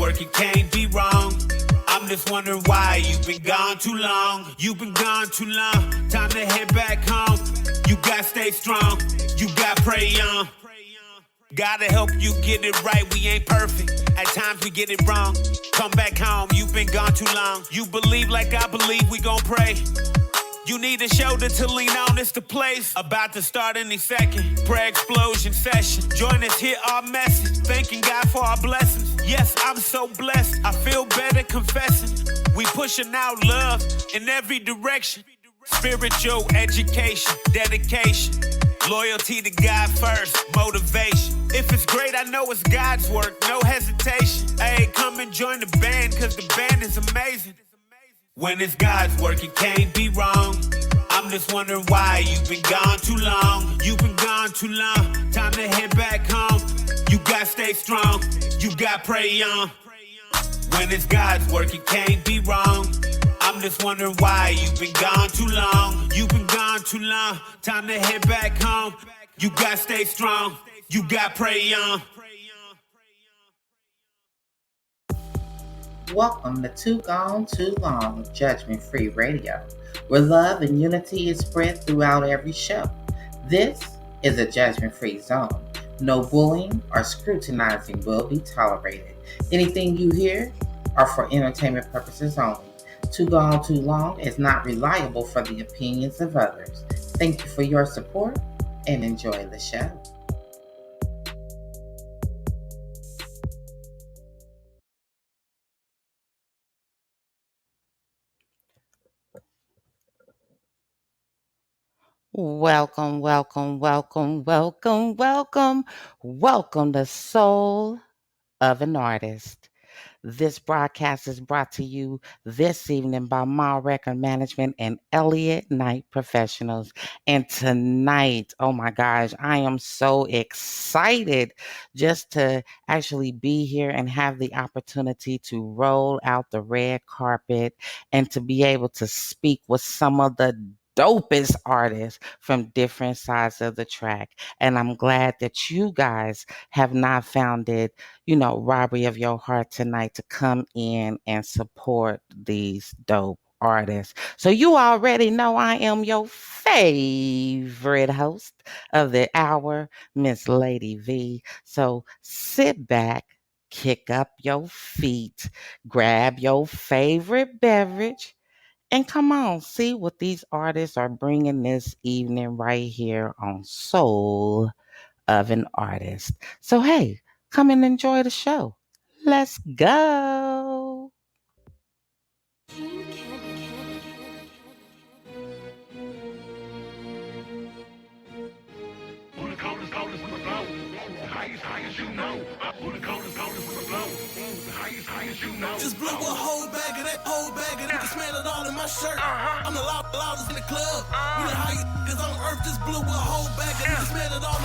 working, can't be wrong. I'm just wondering why you've been gone too long. You've been gone too long. Time to head back home. You gotta stay strong. You gotta pray on. Gotta help you get it right. We ain't perfect. At times we get it wrong. Come back home. You've been gone too long. You believe like I believe. We gon' pray. You need a shoulder to lean on, it's the place. About to start any second. Prayer explosion session. Join us, hear our message. Thanking God for our blessings. Yes, I'm so blessed. I feel better confessing. We pushing out love in every direction. Spiritual education, dedication. Loyalty to God first, motivation. If it's great, I know it's God's work, no hesitation. Hey, come and join the band, cause the band is amazing. When it's God's work, it can't be wrong. I'm just wondering why you've been gone too long. You've been gone too long. Time to head back home. You gotta stay strong. You gotta pray on. When it's God's work, it can't be wrong. I'm just wondering why you've been gone too long. You've been gone too long. Time to head back home. You gotta stay strong. You gotta pray on. Welcome to Too Gone Too Long, Judgment Free Radio, where love and unity is spread throughout every show. This is a judgment-free zone. No bullying or scrutinizing will be tolerated. Anything you hear are for entertainment purposes only. Too Gone Too Long is not reliable for the opinions of others. Thank you for your support and enjoy the show. Welcome to Soul of an Artist. This broadcast is brought to you this evening by Ma Record Management and Elliott Knight Professionals. And tonight, oh my gosh, I am so excited just to actually be here and have the opportunity to roll out the red carpet and to be able to speak with some of the dopest artists from different sides of the track. And I'm glad that you guys have not found it, robbery of your heart tonight to come in and support these dope artists. So you already know I am your favorite host of the hour, Miss Lady V. So sit back, kick up your feet, grab your favorite beverage, and come on, see what these artists are bringing this evening right here on Soul of an Artist. So, hey, come and enjoy the show. Let's go. Just blew a whole bag of that, you can smell it all in my shirt. I'm the loudest in the club. We the highest on earth. Just blew a whole bag of it, you can smell it all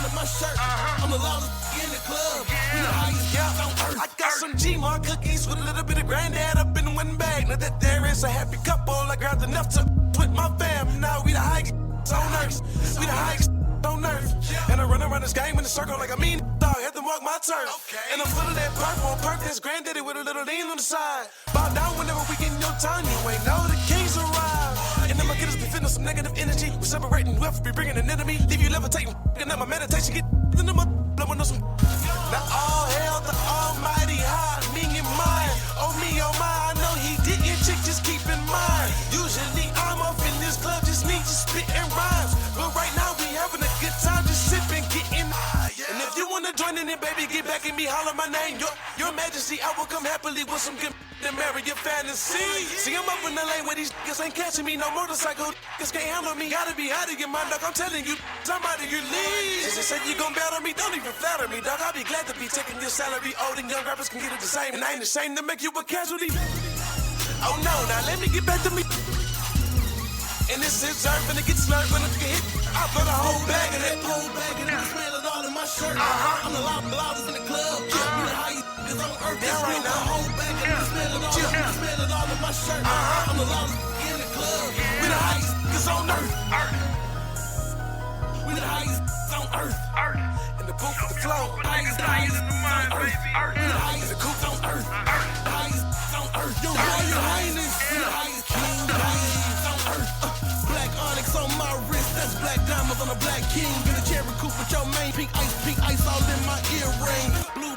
in my shirt. I'm the loudest in the club. We the highest on earth. I got some G-Mark cookies with a little bit of granddad up in one bag. Now that there is a happy couple, I grabbed enough to with my fam. Now we the highest on earth. We the highest on earth. And I run around this game in a circle like I mean dog, had to walk my turf. Okay. And I'm full of that purple on purpose, granddaddy with a little lean on the side. Bow down whenever we get in your time, you ain't know the kings arrive. And then my kiddos be feeling some negative energy. We're separating whoever be bringing an enemy. Leave you levitating, and then my meditation get into my blowing on some. Now all hail the almighty high, me and mine. Oh me, oh my, I know he didn't chick, just keep in mind. Usually I'm off in this club, just need to spit and rhymes. But right now we having a good time, just sipping, getting high. And if you wanna join in it, baby, get back at me, holler my name. Your majesty, I will come happily with some good to marry your fantasy. See, I'm up in the lane where these niggas ain't catching me. No motorcycle niggas can't handle me. Gotta be hot to get my dog, I'm telling you, somebody you leave. Just say you gon' battle me, don't even flatter me, dog. I'll be glad to be taking your salary. Old and young rappers can get it the same. And I ain't ashamed to make you a casualty. Oh no, now let me get back to me. And this is earth and it gets slurred when it get hit. I put a whole bag of that, smell it all in my shirt. I'm the loudest in the club. We the highest niggas on earth. That's right now. A whole bag of that, smell it all in my shirt. I'm the loudest in the club. We the highest niggas on earth. We the highest on earth. And the booth, the flow. Highest on earth. We the highest cooks on earth. The highest on earth. Your highness. We the highest king. The highest on earth. Black onyx on my wrist. That's black diamonds on a black king. In a cherry coupe with your main pink ice all in my earring. Blue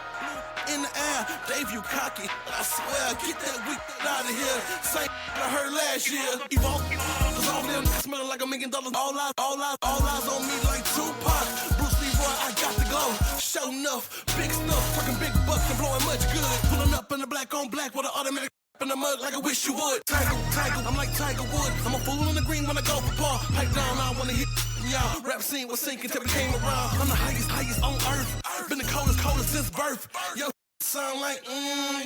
in the air, Dave, you cocky. I swear, get that weak out of here. Same I heard last year. Evolve, cause all them smelling like $1 million. All eyes on me like Tupac. Bruce Leroy, I got the glow. Show enough, big stuff, talking big bucks and blowing much good. Pulling up in the black on black with an automatic in the mud like I wish you would. Tiger, I'm like Tiger Woods. I'm a fool in the green when I go for ball. Pipe down, I wanna hit y'all. Rap scene was sinking till we came around. I'm the highest on earth. Been the coldest since birth. Yo, sound like,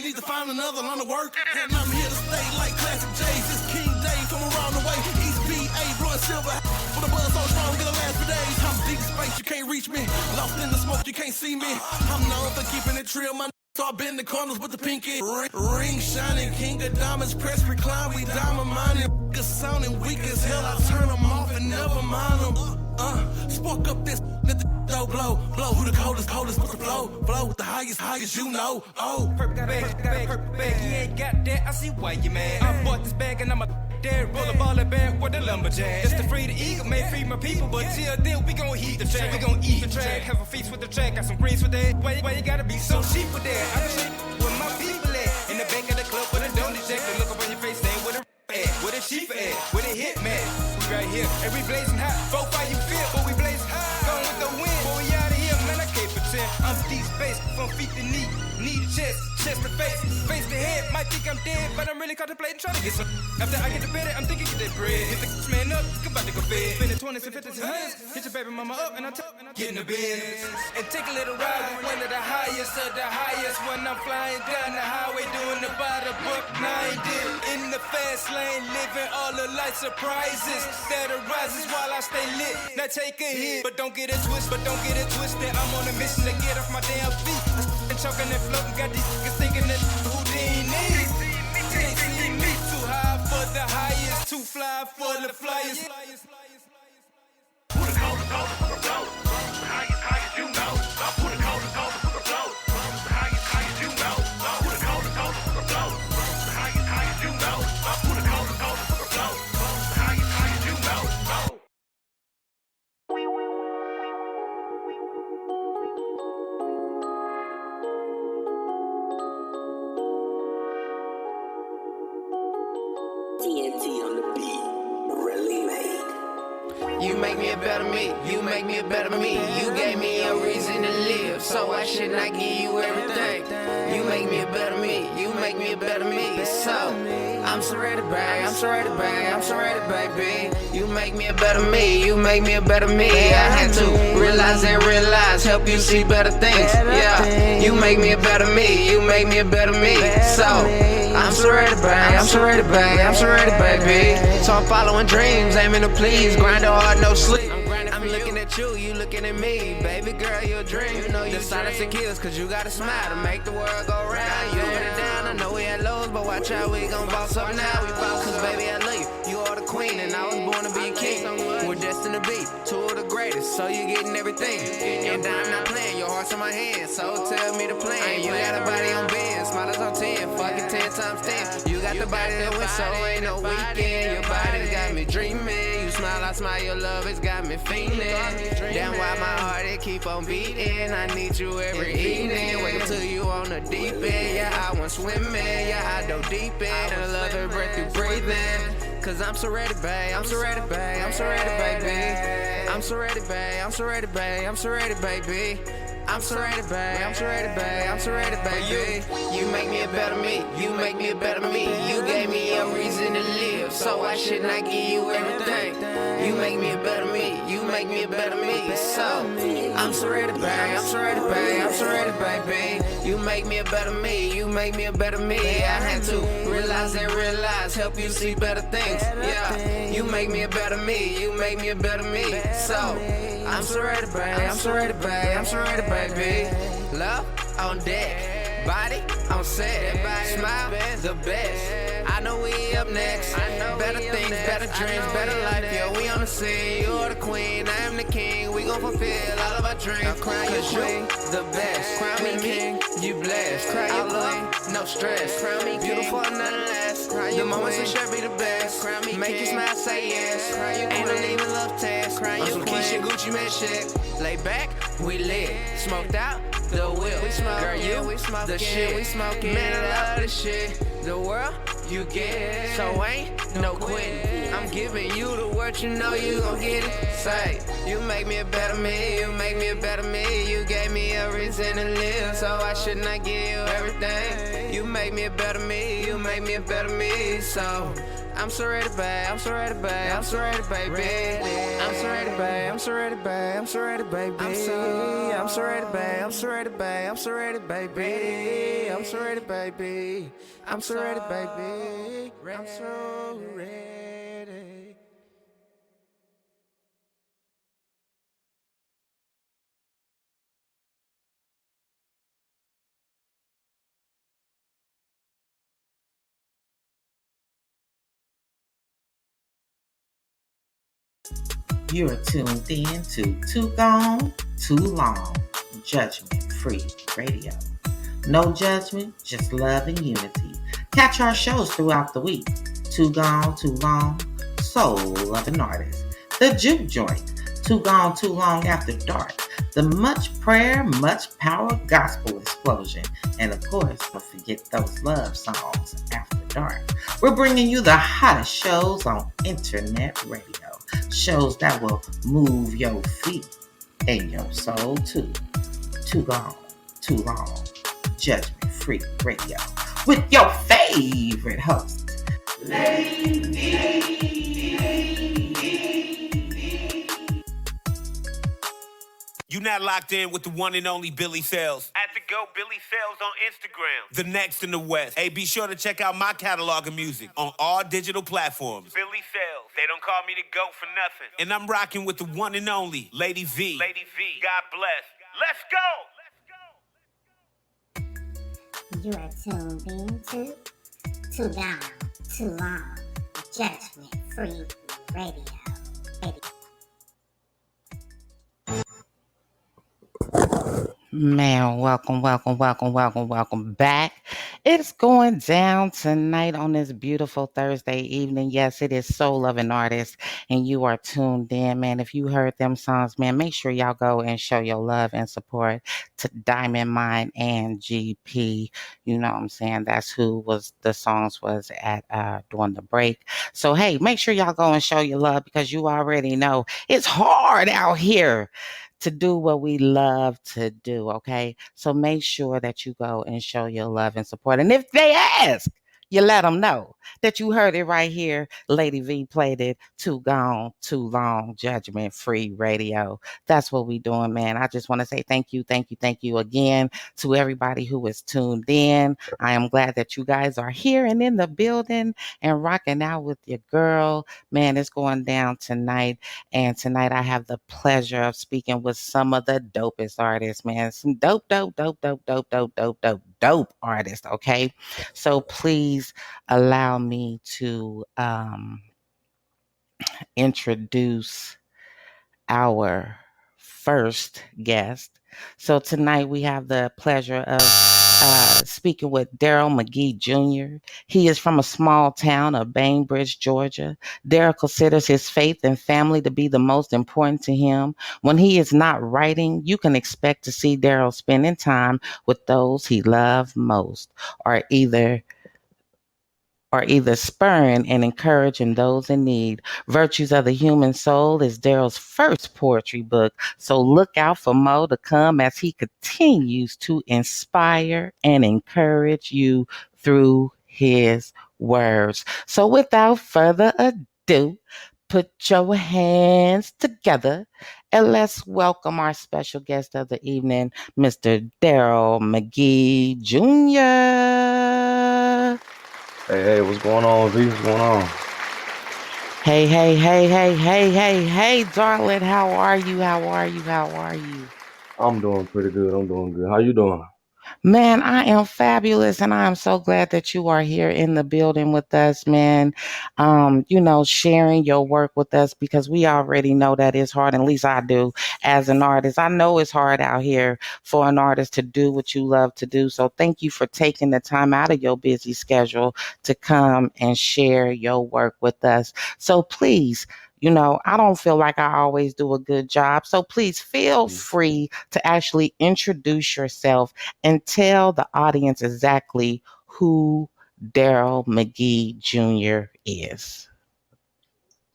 need to find another line of work. And I'm here to stay like classic J's. This King Dave from around the way. East BA, blowing silver. For the buzz so strong, gonna last for days. I'm deep space, you can't reach me. Lost in the smoke, you can't see me. I'm known for keeping it real, my so I bend the corners with the pinky ring shining, king of diamonds, press recline, we diamond mining. Good sounding weak as hell, I turn them off and never mind them. Spark up this, let the dough blow. Who the coldest with the flow with the highest, you know. Oh, purple bag, you ain't got that, I see why you mad. I bought this bag and I'm a dead roll a ball of bag with the lumberjack. Just to free the eagle, may free my people, but till then we gon' heat the track. We gon' eat the track, have a feast with the track, got some greens with that. Why you gotta be so cheap with that? I just shit with my people at. In the back of the club with a donut jack, the look up on your face saying with a at, with a chief at, with a hit man. We right here, and we blazing hot. Both how you feel, but we blazing hot. Going with the wind, boy, we out of here, man. I can't pretend. I'm deep space, from feet to knee to chest to face to head. Might think I'm dead, but I'm really contemplating trying to get some. After I get to bed, I'm thinking get that bread. Hit the man up, I'm about to go bed. Spend the 20s and 50s and 100s. Hit your baby mama up, and I'm get in the bed. And take a little ride with one of the highest when I'm flying down the highway doing about a buck 90. In the fast lane, living all the light surprises that arises while I stay lit. Now take a hit, but don't get it twisted. I'm on a mission to get off my damn feet. And choking and floating, got these niggas thinking that Houdini. Can't see me too high for the highest, too fly for the flyers. Who the coldest with the flow? The highest, you know. Who the coldest with the flow? The highest, you know. Who the coldest with the flow? The highest, you know. Who the coldest with the flow? The highest, you know. TNT on the beat, really made. You make me a better me, you make me a better me. You gave me a reason to live, so why shouldn't I give you everything? You make me a better me, you make me a better me. So I'm surrounded by, baby. You make me a better me, you make me a better me. I had to realize, help you see better things. Yeah, you make me a better me, you make me a better me. So I'm surrounded by, baby. So I'm following dreams, aiming to please, grinding hard, no sleep. I'm looking at you, you looking at me. Baby girl, you're a dream. You know the silence and kills, cause you got a smile to make the world go round. You put it down, I know we had lows, but watch out, we gon' boss up now. We boss, cause baby, I love you. You are the queen, and I was born to be a king. We're destined to be two of the greatest, so you're getting everything. And I'm not playing, your heart's in my hand, so tell me the plan. You got a body on bends, smile is on 10, fucking 10 times 10. You got the body that wins, so ain't no weekend. Your body's got me dreaming. You smile, I smile, your love has got me fiending. Damn why my heart it keep on beating. I need you every evening. Wait until you on the deep end. Yeah, I went swimming. Yeah, I dove deep in. And I love every breath you breathing. Cause I'm so ready, babe. I'm so ready, babe. I'm so ready, baby. I'm so ready, babe. I'm so ready, babe. I'm so ready, baby. I'm so ready, babe. I'm so ready, babe. I'm so ready, baby. You make me a better me. You make me a better me. You gave me a reason to live, so why shouldn't I give you everything? You make me a better me. You make me a better me. So I'm so ready, babe. I'm so ready, babe. I'm so ready, baby. You make me a better me. You make me a better me. I had to realize, help you see better things. Yeah, you make me a better me. You make me a better me. So I'm so ready, babe. I'm so ready, babe. I'm so ready, baby. Love on deck, body on set, smile the best. I know we up next. Better things, better dreams, better life. Yeah, we on the scene. You're the queen, I am the king. We gon' fulfill all of our dreams. Cause you the best. Crown me king, you blessed. Cry your queen, no stress. Crown me beautiful, nothing less. The moments will sure be the best. Make you smile, say yes. Ain't no even love test. I'm some Keisha Gucci man shit. Lay back, we lit. Smoked out, the whip. Girl, you the shit. Man, I love this shit. The world, you get it. So ain't no quitting. I'm giving you the word, you know you gon' get it. Say, you make me a better me. You make me a better me. You gave me a reason to live, so I should not give you everything. You make me a better me. You make me a better me. So I'm so ready, babe. I'm so ready, babe. I'm so ready, baby. I'm so ready, babe. I'm so ready, babe. I'm so ready, baby. I'm so ready, babe. I'm so ready, babe. I'm so ready, baby. I'm so ready, baby. I'm so ready, baby. I'm so ready. You are tuned in to Too Gone, Too Long, Judgment Free Radio. No judgment, just love and unity. Catch our shows throughout the week. Too Gone, Too Long, Soul of an Artist. The Juke Joint, Too Gone, Too Long After Dark. The Much Prayer, Much Power Gospel Explosion. And of course, don't forget those love songs after dark. We're bringing you the hottest shows on internet radio. Shows that will move your feet and your soul too. Too Gone, Too Long, Judgment Free Radio. With your favorite host, Lady. You now locked in with the one and only Billy Sales. At the Go Billy Sales on Instagram. The next in the West. Hey, be sure to check out my catalog of music on all digital platforms. Billy Sales. They don't call me the GOAT for nothing. And I'm rocking with the one and only Lady V. Lady V. God bless. Let's go. You are tuned in to Too Gone, Too Long, Judgment Free Radio. Man, welcome back. It's going down tonight on this beautiful Thursday evening. Yes, it is Soul of an Artist, and you are tuned in, man. If you heard them songs, man, make sure y'all go and show your love and support to Diamond Mine and GP. You know what I'm saying? That's who was the songs was at during the break. So hey, make sure y'all go and show your love because you already know it's hard out here to do what we love to do, okay? So make sure that you go and show your love and support. And if they ask, you let them know that you heard it right here. Lady V played it. Too Gone, Too Long, Judgment Free Radio. That's what we doing, man. I just want to say thank you again to everybody who is tuned in. I am glad that you guys are here and in the building and rocking out with your girl. Man, it's going down tonight. And tonight I have the pleasure of speaking with some of the dopest artists, man. Some dope artists, okay? So please allow me to introduce our first guest. So tonight we have the pleasure of speaking with Darryl McGee Jr. He is from a small town of Bainbridge, Georgia. Darryl considers his faith and family to be the most important to him. When he is not writing, you can expect to see Darryl spending time with those he loves most, or either spurring and encouraging those in need. Virtues of the Human Soul is Darryl's first poetry book, so look out for more to come as he continues to inspire and encourage you through his words. So without further ado, put your hands together and let's welcome our special guest of the evening, Mr. Darryl McGee Jr. Hey, what's going on, V? What's going on? Hey, darling, how are you? I'm doing pretty good. How you doing? Man, I am fabulous, and I am so glad that you are here in the building with us, man. Sharing your work with us because we already know that it's hard, at least I do as an artist. I know it's hard out here for an artist to do what you love to do. So thank you for taking the time out of your busy schedule to come and share your work with us. So please, I don't feel like I always do a good job. So please feel Mm. free to actually introduce yourself and tell the audience exactly who Darryl McGee Jr. is.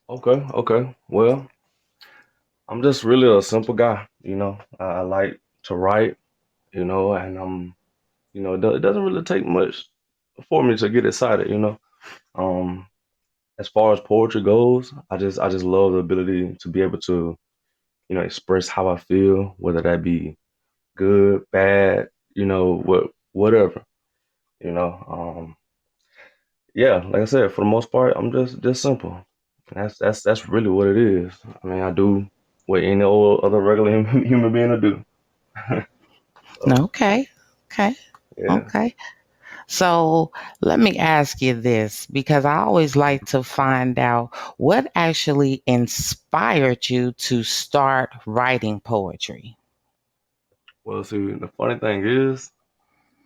Okay, okay. Well, I'm just really a simple guy. I like to write. And it doesn't really take much for me to get excited. Um, as far as poetry goes, I just love the ability to be able to, express how I feel, whether that be good, bad, whatever. You know, um, yeah, like I said, for the most part, I'm just simple. That's really what it is. I mean, I do what any old other regular human being to do. So Okay. Okay. yeah. Okay. So let me ask you this because I always like to find out what actually inspired you to start writing poetry. Well, see, the funny thing is,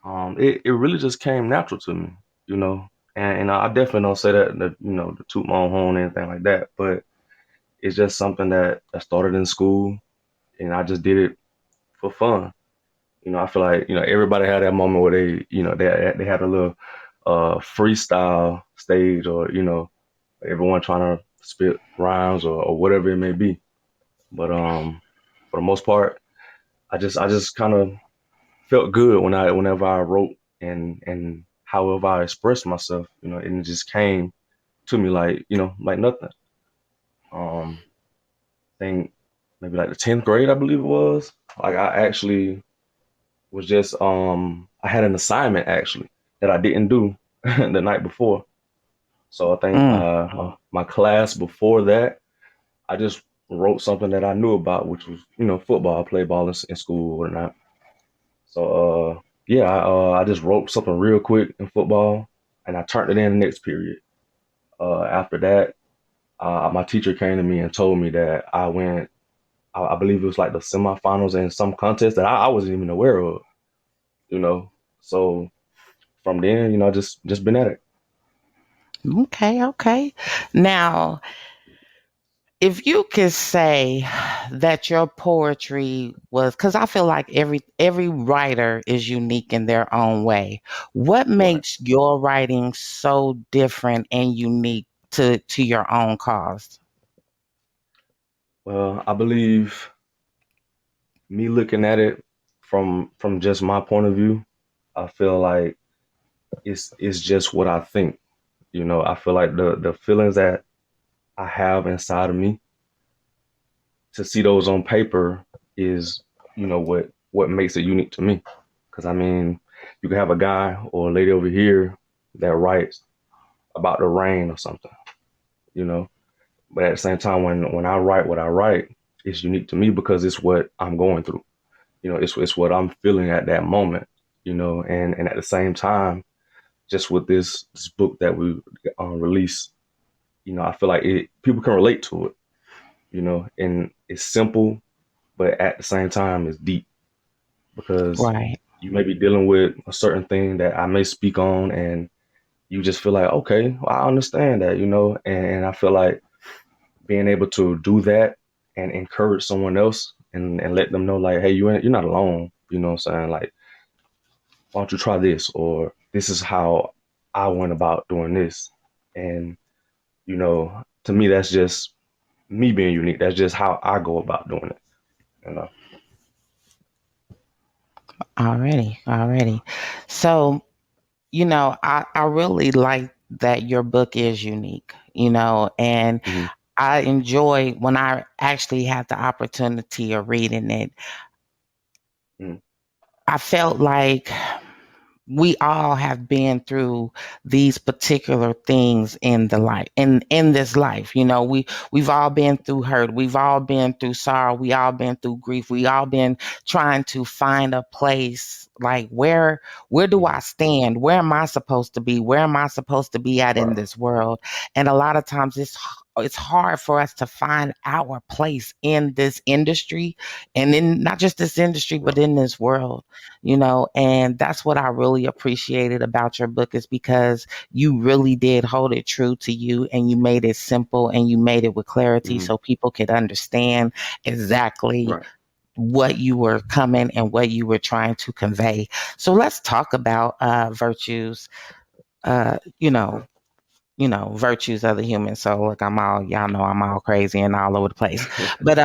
it really just came natural to me, you know. And I definitely don't say that to toot my own horn or anything like that, but it's just something that started in school, and I just did it for fun. I feel like everybody had that moment where they had a little freestyle stage, or everyone trying to spit rhymes or whatever it may be. But for the most part, I just kind of felt good whenever I wrote and however I expressed myself, and it just came to me like nothing. Um, I think maybe like the 10th grade, I believe it was. Like I actually was just I had an assignment actually that I didn't do the night before. So I think Mm, my class before that, I just wrote something that I knew about, which was football. I played ball in school or not. So yeah, I just wrote something real quick in football, and I turned it in the next period. After that, my teacher came to me and told me that I went. I believe it was like the semifinals in some contest that I wasn't even aware of. You know, so from then, just been at it. okay. Okay. Now, if you could say that your poetry was, because I feel like every writer is unique in their own way, what Right. makes your writing so different and unique to your own cause? Well, I believe me looking at it from just my point of view, I feel like it's just what I think. I feel like the feelings that I have inside of me, to see those on paper is, what makes it unique to me. Because I mean, you can have a guy or a lady over here that writes about the rain or something, you know. But at the same time, when I write what I write, it's unique to me because it's what I'm going through. It's what I'm feeling at that moment. And at the same time, just with this book that we released, I feel like people can relate to it. And it's simple, but at the same time, it's deep because Right. you may be dealing with a certain thing that I may speak on, and you just feel like, okay, well, I understand that, and I feel like being able to do that and encourage someone else and let them know like, hey, you're not alone. You know what I'm saying? Like, why don't you try this? Or this is how I went about doing this. And, to me, that's just me being unique. That's just how I go about doing it. You know? Already. So, I really like that your book is unique, and Mhm. I enjoy when I actually have the opportunity of reading it. Mhm. I felt like we all have been through these particular things in the life in this life. We've all been through hurt, we've all been through sorrow, we all been through grief, we all been trying to find a place Like where do I stand? Where am I supposed to be? Where am I supposed to be at in Right. this world? And a lot of times it's hard for us to find our place in this industry, and in not just this industry, but Right. in this world, and that's what I really appreciated about your book, is because you really did hold it true to you, and you made it simple, and you made it with clarity Hmm. so people could understand exactly Right. what you were coming and what you were trying to convey. So let's talk about virtues, uh, you Okay. know, virtues of the human soul. Look, y'all know I'm all crazy and all over the place. But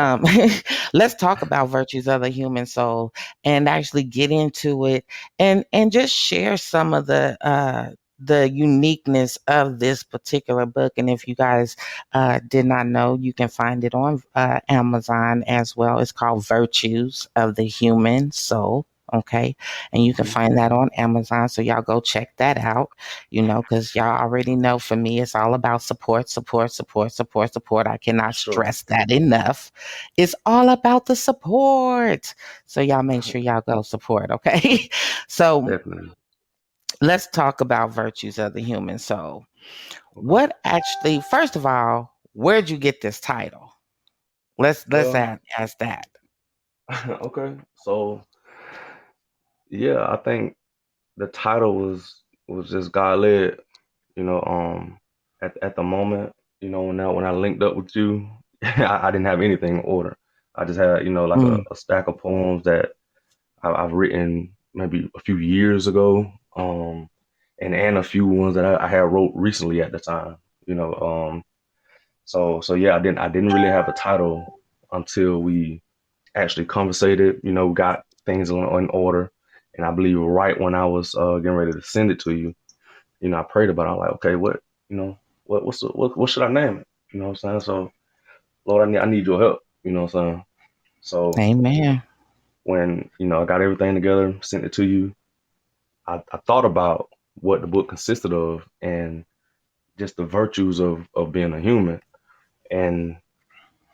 let's talk about virtues of the human soul and actually get into it, and just share some of the uniqueness of this particular book. And if you guys did not know, you can find it on Amazon as well. It's called Virtues of the Human Soul. Okay. And you can Mhm. find that on Amazon. So y'all go check that out, because y'all already know, for me, it's all about support, support, support, support, support. I For cannot sure. stress that enough. It's all about the support. So y'all make sure y'all go support, okay? So Definitely. let's talk about virtues of the human soul. Okay. What actually, first of all, where'd you get this title? Let's Well, ask that. okay. So yeah, I think the title was just God led. You know, at the moment, when I linked up with you, I didn't have anything in order. I just had, like a, Mm, a stack of poems that I've written maybe a few years ago, and a few ones that I had wrote recently at the time. You know, so yeah, I didn't really have a title until we actually conversated. Got things in order, and I believe right when I was getting ready to send it to you, I prayed about it. I'm like, okay, you know, what should I name it? You know what I'm saying? So, Lord, I need your help. You know what I'm saying? So amen. when, I got everything together, sent it to you, I thought about what the book consisted of and just the virtues of being a human. And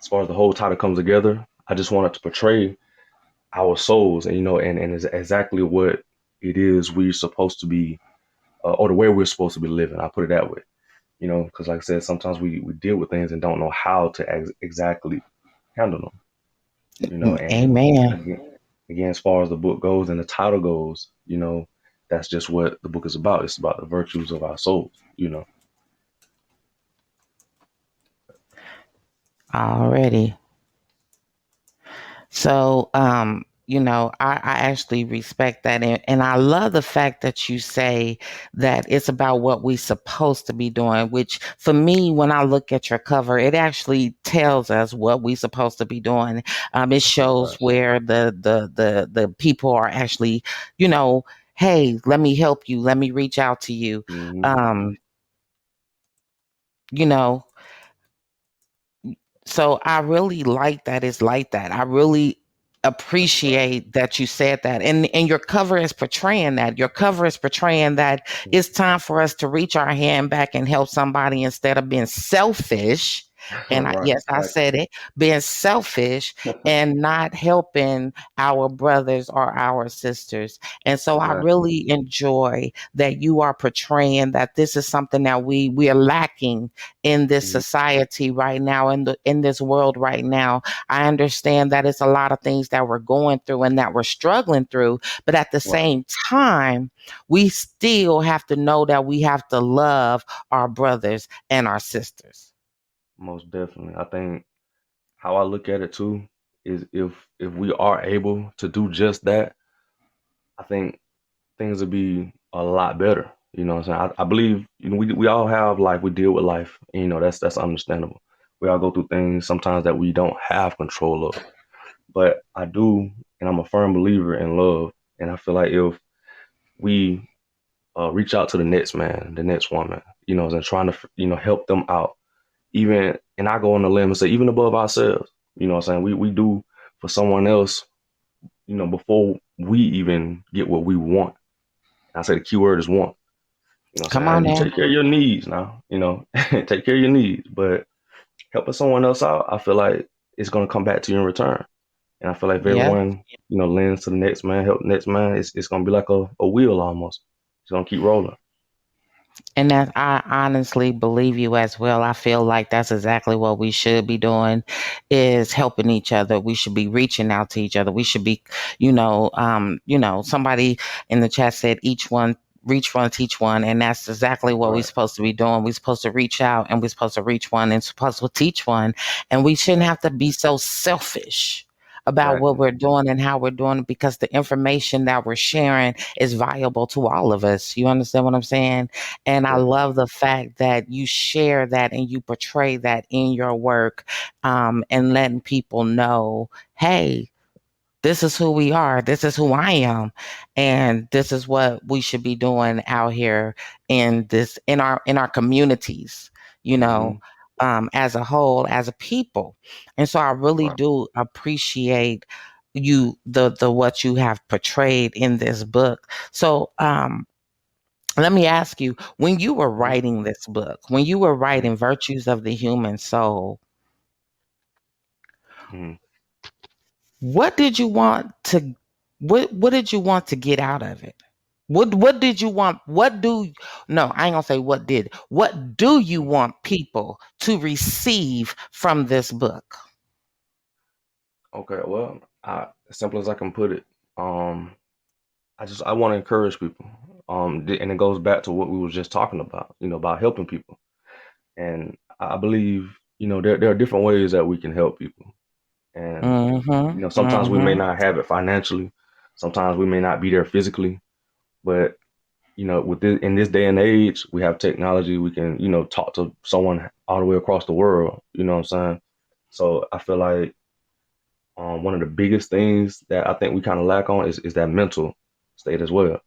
as far as the whole title comes together, I just wanted to portray our souls, and is exactly what it is we're supposed to be, or the way we're supposed to be living. I put it that way. Because like I said, sometimes we deal with things and don't know how to exactly handle them, and Amen. again, as far as the book goes and the title goes, that's just what the book is about. It's about the virtues of our souls. Already. So, I actually respect that. And I love the fact that you say that it's about what we're supposed to be doing, which for me, when I look at your cover, it actually tells us what we're supposed to be doing. It shows Right. where the people are actually, hey, let me help you. Let me reach out to you. Hmm. Um, you know, So I really like that it's like that. I really Right. appreciate that you said that. And your cover is portraying that. Your cover is portraying that it's time for us to reach our hand back and help somebody instead of being selfish. And Right. yes, I Exactly. said it, being selfish and not helping our brothers or our sisters. And so I Exactly. really enjoy that you are portraying that this is something that we are lacking in this Hmm. society right now, in this world right now. I understand that it's a lot of things that we're going through and that we're struggling through, but at the Right. same time, we still have to know that we have to love our brothers and our sisters. Most definitely. I think how I look at it too is if we are able to do just that, I think things would be a lot better. You know what I'm saying? I believe we all have life, we deal with life, and that's understandable. We all go through things sometimes that we don't have control of. But I do, and I'm a firm believer in love. And I feel like if we reach out to the next man, the next woman, and trying to help them out, even, and I go on the limb and say even above ourselves, what I'm saying, we do for someone else, before we even get what we want. I say the key word is want. Come Saying, on you now. take care of your needs now, take care of your needs, but helping someone else out, I feel like it's going to come back to you in return. And I feel like if Yeah. everyone, lends to the next man, help the next man, it's gonna be like a wheel almost. It's gonna keep rolling. And that I honestly believe you as well. I feel like that's exactly what we should be doing is helping each other. We should be reaching out to each other. We should be, somebody in the chat said each one reach one, teach one. And that's exactly what we're Right, supposed to be doing. We're supposed to reach out and we're supposed to reach one and supposed to teach one. And we shouldn't right, have to be so selfish about what exactly. we're doing and how we're doing it because the information that we're sharing is valuable to all of us. You understand what I'm saying? And I Definitely. love the fact that you share that and you portray that in your work, and letting people know, hey, this is who we are. This is who I am. And this is what we should be doing out here in our communities, you know, Hmm. as a whole, as a people. And so I really Right. do appreciate the what you have portrayed in this book. So let me ask you, when you were Hmm. writing this book, when you were Hmm. writing Virtues of the Human Soul, Hmm. what did you want to what did you want to get out of it? What did you want? What do no, I ain't gonna say what do you want people to receive from this book? Okay. Well, as simple as I can put it, um, I want to encourage people. And it goes back to what we were just talking about, about helping people. And I believe, there are different ways that we can help people. And, Mm-hmm. sometimes we may Mm-hmm. not have it financially. Sometimes we may not be there physically. But, in this day and age, we have technology. We can, talk to someone all the way across the world. You know what I'm saying? So I feel like one of the biggest things that I think we kind of lack on is that mental state as well.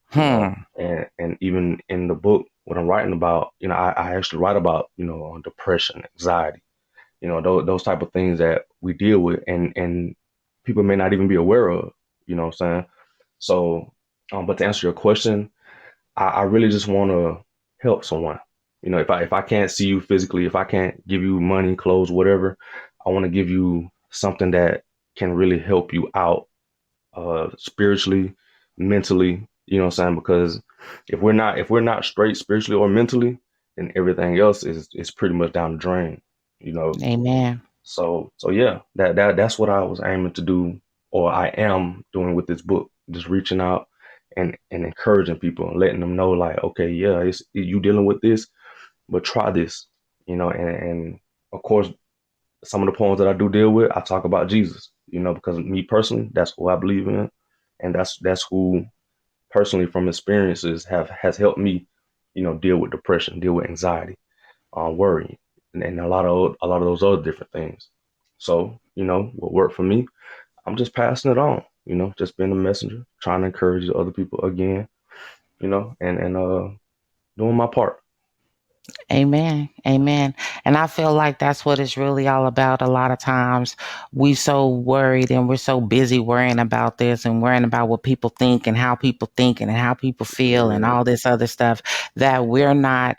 Hmm. And even in the book, what I'm writing about, I actually write about, depression, anxiety, those type of things that we deal with and people may not even be aware of, you know what I'm saying? So, but to answer your question, I really just want to help someone. If I can't see you physically, if I can't give you money, clothes, whatever, I want to give you something that can really help you out, spiritually, mentally, you know what I'm saying? Because if we're not straight spiritually or mentally, then everything else is pretty much down the drain, you know. Amen. So yeah, that's what I was aiming to do, or I am doing with this book, just reaching out and encouraging people and letting them know like, okay, yeah, it's you dealing with this, but try this, and of course some of the poems that I do deal with, I talk about Jesus, because me personally, that's who I believe in, and that's who personally from experiences has helped me, deal with depression, deal with anxiety, worry, and a lot of those other different things. So, what worked for me, I'm just passing it on, just being a messenger, trying to encourage other people again, and doing my part. Amen. Amen. And I feel like that's what it's really all about. A lot of times we so worried and we're so busy worrying about this and worrying about what people think and how people think and how people feel and Yeah. all this other stuff that we're not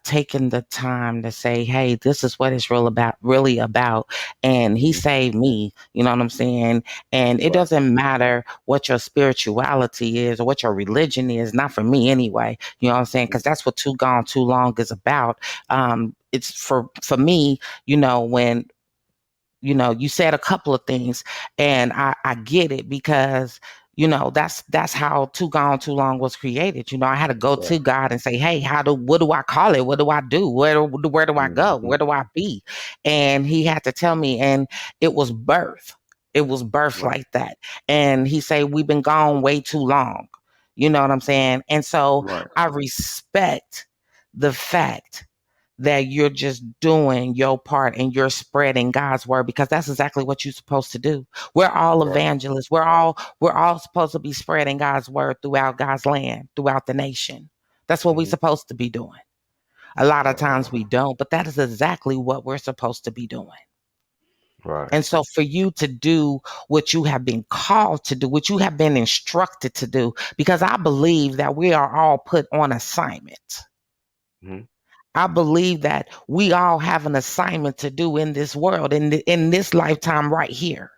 taking the time to say, hey, this is what it's really about. And he Hmm. saved me. You know what I'm saying? And it Right. doesn't matter what your spirituality is or what your religion is, not for me anyway. You know what I'm saying? Hmm. Because that's what Too Gone Too Long is about. It's for me, when you said a couple of things and I get it because that's how Too Gone Too Long was created. I had to go Right. to God and say, hey, what do I call it? What do I do? Where do I go? Hmm. Where do I be? And he had to tell me, and it was birth. It was birth Right. like that. And he said, we've been gone way too long. You know what I'm saying? And so Right. I respect the fact that you're just doing your part and you're spreading God's word because that's exactly what you're supposed to do. We're all Right. evangelists. We're all supposed to be spreading God's word throughout God's land, throughout the nation. That's what we're Hmm. supposed to be doing. A lot of Right. times we don't, but that is exactly what we're supposed to be doing. Right. And so for you to do what you have been called to do, what you have been instructed to do, because I believe that we are all put on assignment. Hmm. I believe that we all have an assignment to do in this world, in this lifetime right here.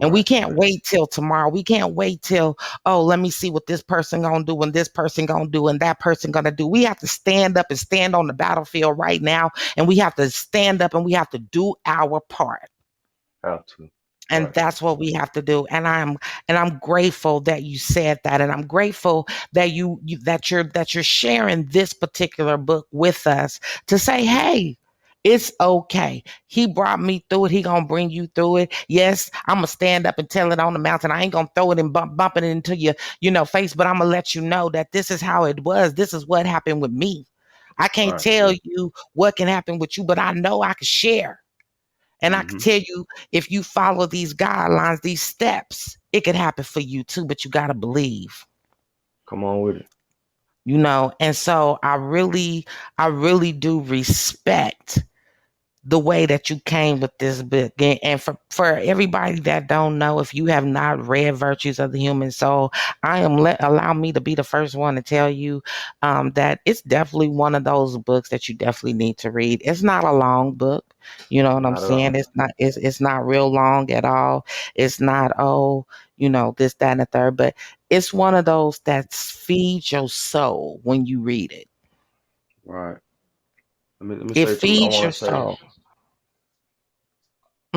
And we Right, can't right, wait till tomorrow. We can't wait till, oh, let me see what this person gonna do and this person gonna do and that person gonna do. We have to stand up and stand on the battlefield right now. And we have to stand up and we have to do our part. have to. And Right, that's what we have to do. And I'm grateful that you said that. And I'm grateful that you're sharing this particular book with us to say, hey, it's okay. He brought me through it. He gonna bring you through it. Yes, I'm gonna stand up and tell it on the mountain. I ain't gonna throw it and bumping it into your, face, but I'm gonna let you know that this is how it was. This is what happened with me. I can't right. tell you what can happen with you, but I know I can share. And I can Hmm. tell you, if you follow these guidelines, these steps, it could happen for you too, but you got to believe, Come on with it. and so I really do respect the way that you came with this book. And for everybody that don't know, if you have not read Virtues of the Human Soul, allow me to be the first one to tell you that it's definitely one of those books that you definitely need to read. It's not a long book. You know what I'm Not at saying? all. It's not real long at all. It's not, this, that, and the third, but it's one of those that feeds your soul when you read it. Right. Let me It say too. I feeds want your to say, soul.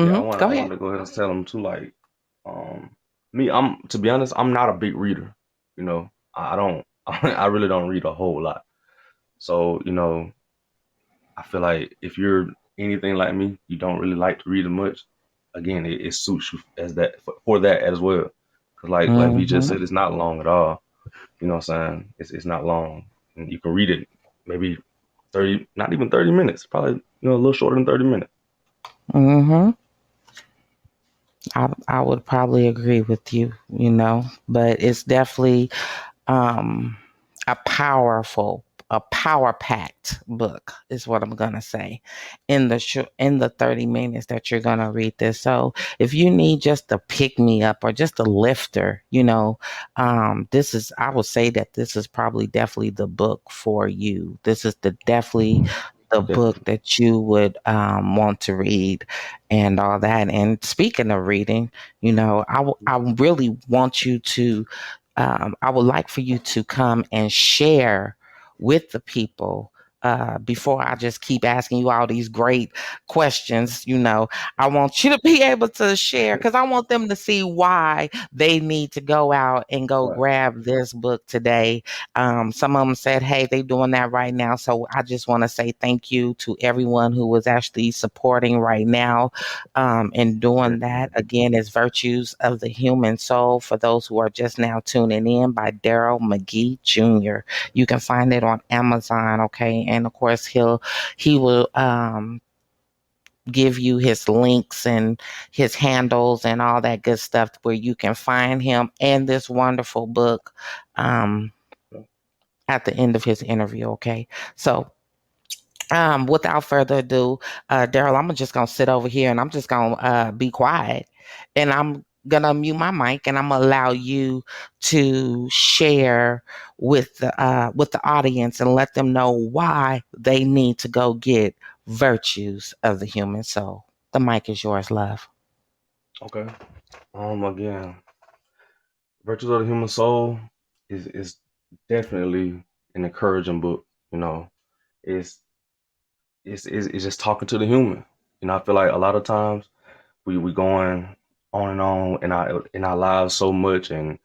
yeah, Go I ahead. wanted to go ahead and tell them too. Like, um, me, I'm to be honest, I'm not a big reader. You know, I don't, I really don't read a whole lot. So, I feel like if you're anything like me, you don't really like to read as much. Again, it suits you as that for that as well. Cause like we just Hmm. said, it's not long at all. You know what I'm saying? It's not long, and you can read it maybe 30, not even 30 minutes. Probably a little shorter than 30 minutes. Hmm. I would probably agree with you, but it's definitely um, a power packed book is what I'm gonna say in the 30 minutes that you're gonna read this. So if you need just a pick me up or just a lifter, this is I would say that this is probably definitely the book for you. This is definitely the book Definitely. that you would want to read and all that. And speaking of reading, I really want you to I would like for you to come and share with the people. Before I just keep asking you all these great questions, I want you to be able to share because I want them to see why they need to go out and go Right. grab this book today. Some of them said, hey, they're doing that right now. So I just want to say thank you to everyone who was actually supporting right now and doing that. Definitely. Again, is Virtues of the Human Soul for those who are just now tuning in by Darryl McGee Jr. You can find it on Amazon, okay? And of course, he will give you his links and his handles and all that good stuff where you can find him and this wonderful book at the end of his interview, okay? So without further ado, Darryl, I'm just gonna sit over here and I'm just gonna be quiet, and I'm gonna mute my mic and I'm gonna allow you to share with the audience and let them know why they need to go get Virtues of the Human Soul. The mic is yours, love. Okay. Again, Virtues of the Human Soul is definitely an encouraging book. You know, it's it's just talking to the human. I feel like a lot of times we going on and on in our lives so much, and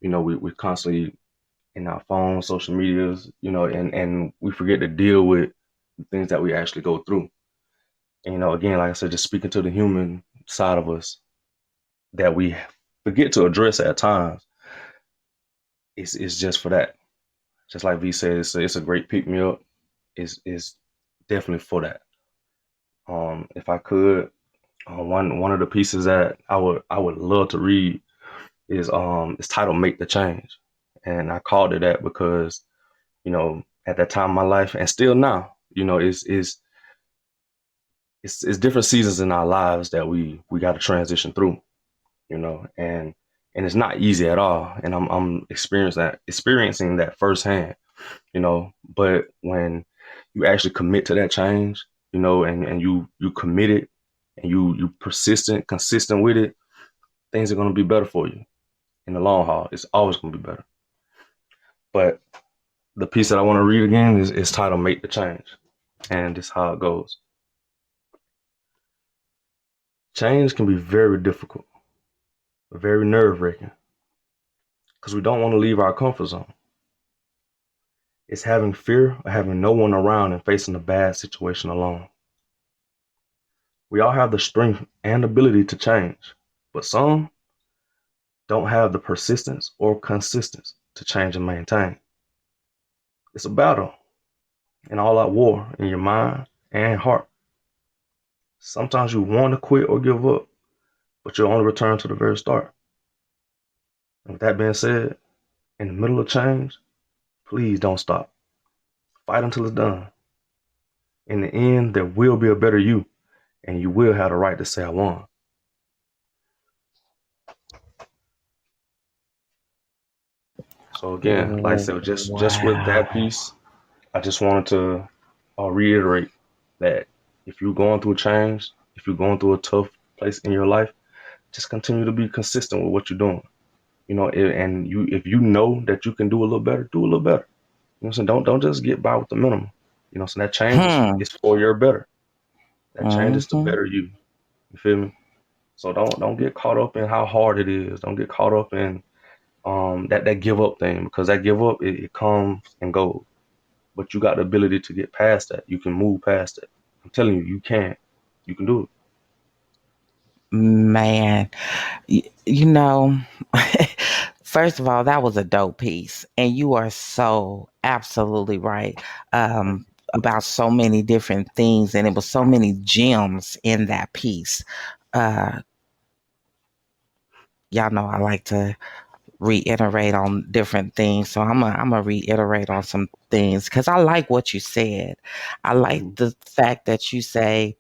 we constantly in our phones, social medias, and we forget to deal with the things that we actually go through. And, again, like I said, just speaking to the human side of us that we forget to address at times. It's just for that. Just like V said, it's a great pick me up. It's definitely for that. If I could, one of the pieces that I would love to read is it's titled "Make the Change," and I called it that because at that time in my life and still now, it's different seasons in our lives that we got to transition through, and it's not easy at all, and I'm experiencing that firsthand, but when you actually commit to that change, and you commit it and you persistent consistent with it, things are going to be better for you in the long haul. It's always going to be better. But the piece that I want to read again is titled Make the Change. And this is how it goes. Change can be very difficult, very nerve-wracking, because we don't want to leave our comfort zone. It's having fear of having no one around and facing a bad situation alone. We all have the strength and ability to change, but some don't have the persistence or consistency to change and maintain. It's a battle, an all-out war in your mind and heart. Sometimes you want to quit or give up, but you'll only return to the very start. And with that being said, in the middle of change, please don't stop. Fight until it's done. In the end, there will be a better you, and you will have the right to say I won. So again, like I said, just with that Wow. piece, I just wanted to reiterate that if you're going through a change, if you're going through a tough place in your life, just continue to be consistent with what you're doing. You know, and you if you know that you can do a little better, do a little better. You know what I'm saying? Don't just get by with the minimum. You know what I'm saying? That change Hmm. is for your better. That change is to Mm-hmm. better you. You feel me? So don't get caught up in how hard it is. Don't get caught up in that give up thing, because that give up it comes and goes. But you got the ability to get past that. You can move past it. I'm telling you, you can. You can do it. Man, you know, first of all, that was a dope piece. And you are so absolutely right about so many different things. And it was so many gems in that piece. Uh, y'all know I like to reiterate on different things. So I'm gonna reiterate on some things because I like what you said. I like Mm-hmm. the fact that you say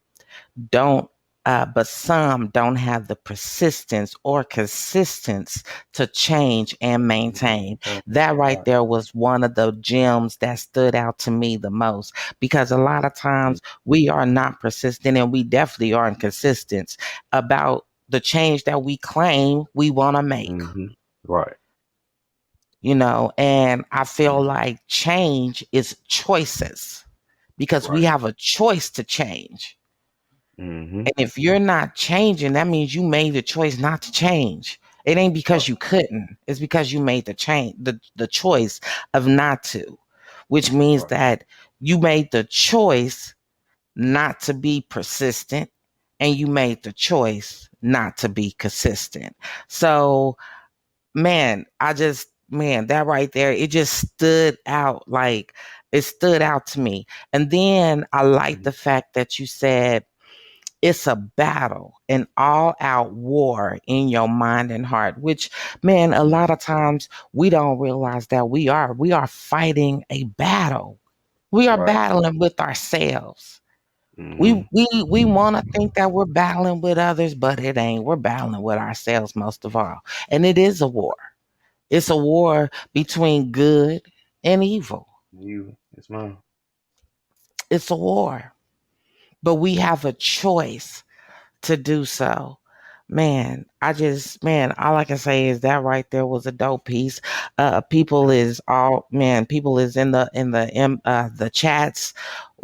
don't but some don't have the persistence or consistency to change and maintain. That right Right. there was one of the gems that stood out to me the most, because a lot of times we are not persistent and we definitely aren't consistent about the change that we claim we want to make. Mm-hmm. Right. And I feel Mm-hmm. like change is choices, because we Right. have a choice to change. Mm-hmm. And if you're not changing, that means you made the choice not to change. It ain't because Right. you couldn't. It's because you made the choice of not to, which means Right. that you made the choice not to be persistent, and you made the choice not to be consistent. So, man, that right there, it just stood out. Like, it stood out to me. And then I like Mm-hmm. the fact that you said it's a battle, an all out war in your mind and heart, which, man, a lot of times we don't realize that we are fighting a battle. We are Right. battling with ourselves. We Mm-hmm. we we want to think that we're battling with others, but it ain't. We're battling with ourselves most of all. And it is a war. It's a war between good and evil. It's mine. It's a war. But we have a choice to do so. Man, all I can say is that right there was a dope piece. People is in the chats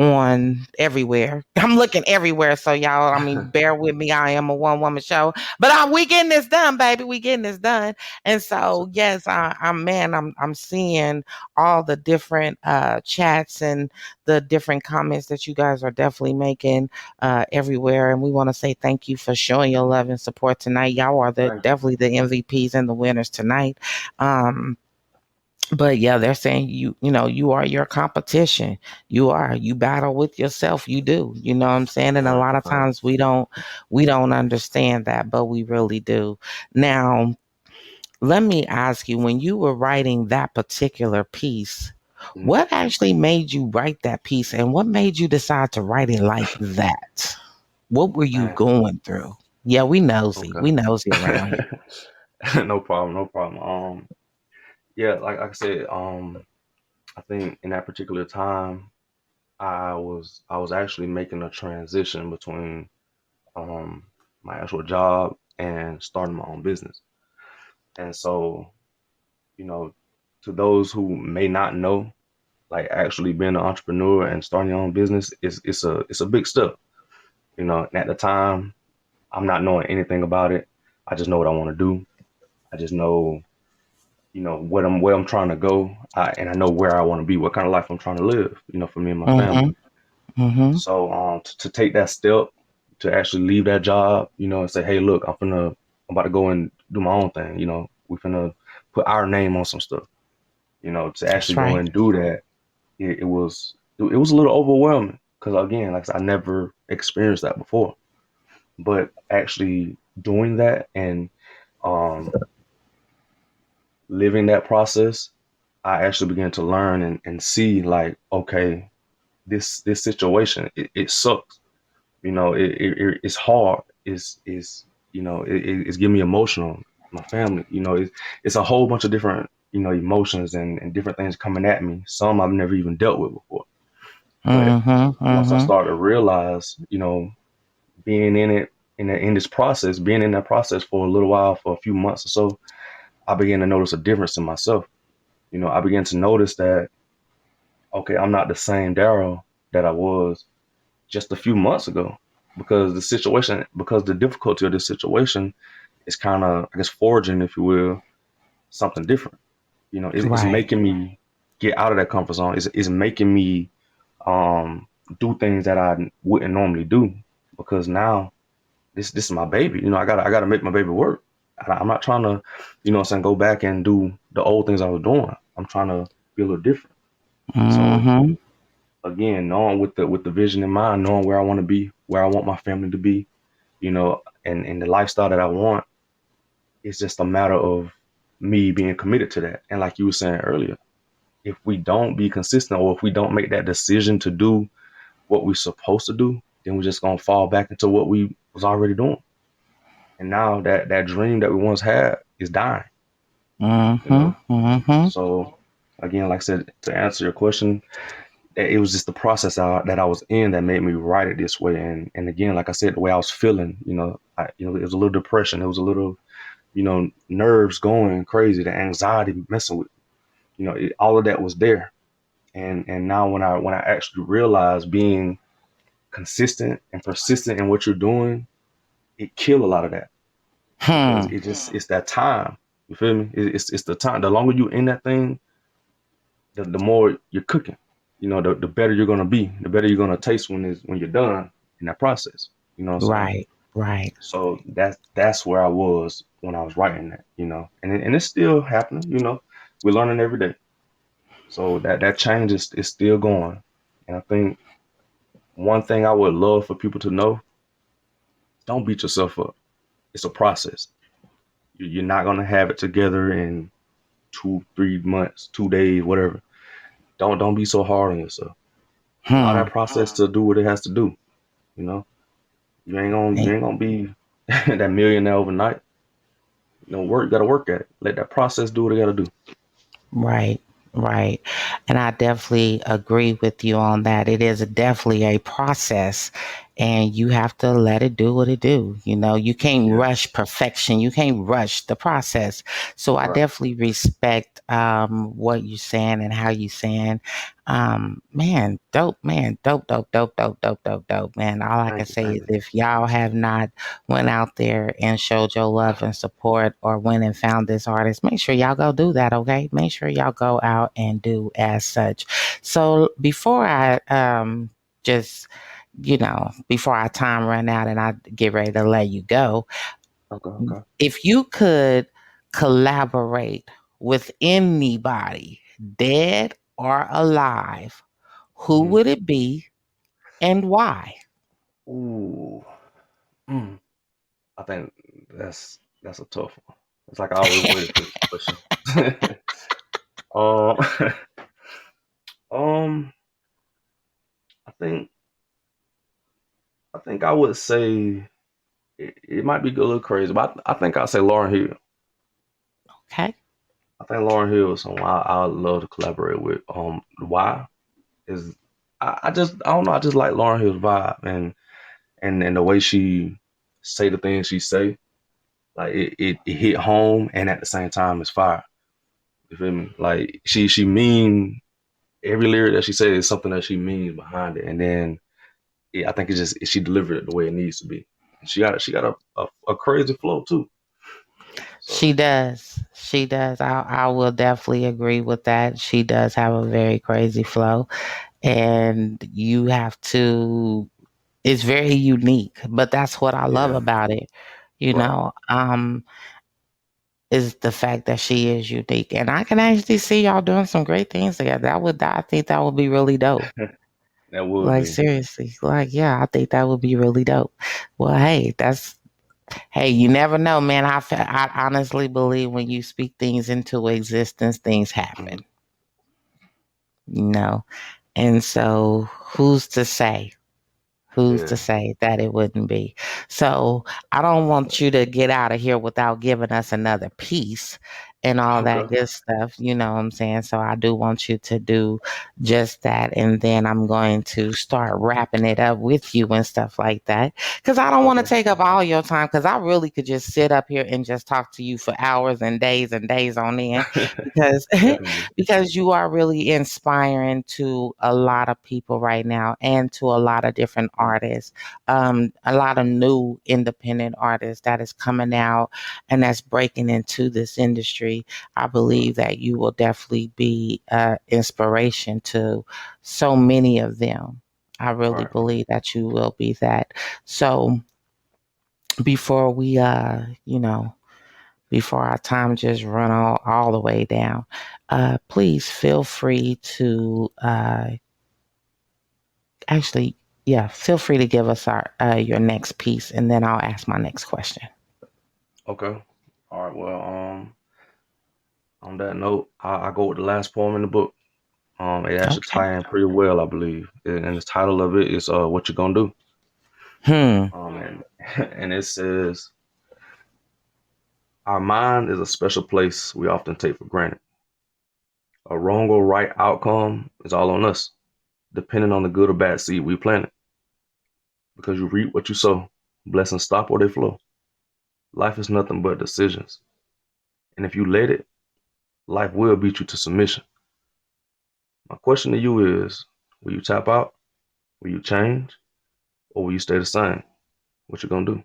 on everywhere. I'm looking everywhere, so y'all, I mean, bear with me. I am a one woman show, but we getting this done, baby. We getting this done. And so, yes, I'm seeing all the different chats and the different comments that you guys are definitely making everywhere. And we want to say thank you for showing your love and support tonight. Y'all are Thank you. definitely the MVPs and the winners tonight. But yeah, they're saying you are your competition. You battle with yourself. You do. You know what I'm saying? And a Right. lot of Right. times we don't understand that, but we really do. Now, let me ask you, when you were writing that particular piece, Mm-hmm. what actually made you write that piece, and what made you decide to write it like that? What were you Man. going through? Yeah, we nosy. Okay. We nosy around here. No problem. No problem. Yeah, like I said, I think in that particular time, I was actually making a transition between um my actual job and starting my own business. And so, you know, to those who may not know, like actually being an entrepreneur and starting your own business it's a big step. You know, and at the time, I'm not knowing anything about it. I just know what I want to do. I just know, you know, where I'm trying to go, and I know where I want to be, what kind of life I'm trying to live. You know, for me and my family. Mm-hmm. Mm-hmm. So, to take that step, to actually leave that job, you know, and say, hey, look, I'm about to go and do my own thing. You know, we're gonna put our name on some stuff. You know, to That's actually go right. and do that, it was a little overwhelming because again, like I said, I never experienced that before. But actually doing that and um, living that process, I actually began to learn and see like, okay, this situation, it sucks. You know, it's hard. It's you know, it's getting me emotional. My family, you know, it's a whole bunch of different, you know, emotions and different things coming at me. Some I've never even dealt with before. But Mm-hmm. once I Mm-hmm. started to realize, you know, being in it in this process, being in that process for a little while, for a few months or so, I began to notice a difference in myself. You know, I began to notice that, okay, I'm not the same Darryl that I was just a few months ago, because the difficulty of this situation is kind of, I guess, forging, if you will, something different. You know, it's Right. making me get out of that comfort zone. It's making me um, do things that I wouldn't normally do, because now this is my baby. You know, I gotta make my baby work. I'm not trying to, you know what I'm saying, go back and do the old things I was doing. I'm trying to be a little different. So Mm-hmm. again, knowing with the vision in mind, knowing where I want to be, where I want my family to be, you know, and the lifestyle that I want, it's just a matter of me being committed to that. And like you were saying earlier, if we don't be consistent, or if we don't make that decision to do what we're supposed to do, then we're just gonna fall back into what we was already doing. And now that dream that we once had is dying, you Mm-hmm. know. Mm-hmm. So again, like I said, to answer your question, it was just the process that I was in that made me write it this way. And again, like I said, the way I was feeling, you know, it was a little depression, it was a little, you know, nerves going crazy, the anxiety messing with, you know, all of that was there. And now when I actually realized being consistent and persistent in what you're doing, it killed a lot of that, because Hmm. it's that time. You feel me? It's the time. The longer you in that thing, the more you're cooking. You know, the better you're gonna be. The better you're gonna taste when you're done in that process. You know what I'm saying? Right. Right. So that's where I was when I was writing that. You know, and it's still happening. You know, we're learning every day. So that change is still going. And I think one thing I would love for people to know: don't beat yourself up. It's a process. You're not gonna have it together in 2, 3 months, 2 days, whatever. Don't be so hard on yourself. Allow Hmm. that process to do what it has to do. You know, you Eh, ain't gonna be that millionaire overnight. You know, work, gotta work at it. Let that process do what it gotta do. Right. Right. And I definitely agree with you on that. It is definitely a process, and you have to let it do what it do. You know, you can't Yeah. rush perfection. You can't rush the process. So I Right. definitely respect what you're saying and how you saying. Man, dope, man, dope, dope, dope, dope, dope, dope, dope, man. All I can Thank you. say Thank is, you. if y'all have not went out there and showed your love and support, or went and found this artist, make sure y'all go do that, okay? Make sure y'all go out and do as such. So before I just, before our time run out and I get ready to let you go, Okay. Okay. if you could collaborate with anybody, dead or alive, who Mm. would it be and why? Ooh. Mm. I think that's a tough one. It's like I always waited for this question. um, um, I think I think I would say it might be a little crazy, but I think I'd say Lauren Hill. Okay. I think Lauren Hill is someone I would love to collaborate with. Why is I don't know, I just like Lauren Hill's vibe, and the way she say the things she say. Like it hit home, and at the same time, it's fire. You feel me? Like she mean every lyric that she says is something that she means behind it, and then I think it's just she delivered it the way it needs to be. She got a crazy flow too. So She does. She does. I will definitely agree with that. She does have a very crazy flow. And you have to, it's very unique, but that's what I love yeah, about it. You right. know, is the fact that she is unique. And I can actually see y'all doing some great things together. I think that would be really dope. That would Like be. seriously. Like, yeah, I think that would be really dope. Well, hey, hey, you never know, man. I honestly believe when you speak things into existence, things happen, Mhm. you know? And so who's to say? Who's to Yeah. say that it wouldn't be? So I don't want you to get out of here without giving us another piece and all that Okay. good stuff. You know what I'm saying? So I do want you to do just that. And then I'm going to start wrapping it up with you and stuff like that. Cause I don't want to Okay. take up all your time. Cause I really could just sit up here and just talk to you for hours and days on end because Definitely. because you are really inspiring to a lot of people right now and to a lot of different artists, a lot of new independent artists that is coming out and that's breaking into this industry. I Right. believe that you will definitely be inspiration to so many of them. I really Right. believe that you will be that. So before we, before our time just run all the way down, please feel free to actually, yeah, feel free to give us your next piece, and then I'll ask my next question. Okay. All right. Well, on that note, I go with the last poem in the book. It actually Okay. tie in pretty well, I believe. And the title of it is "What You Gonna Do." Hmm. And and it says, "Our mind is a special place we often take for granted. A wrong or right outcome is all on us, depending on the good or bad seed we planted. Because you reap what you sow, blessings stop or they flow. Life is nothing but decisions, and if you let it, life will beat you to submission. My question to you is, will you tap out? Will you change? Or will you stay the same? What you gonna do?"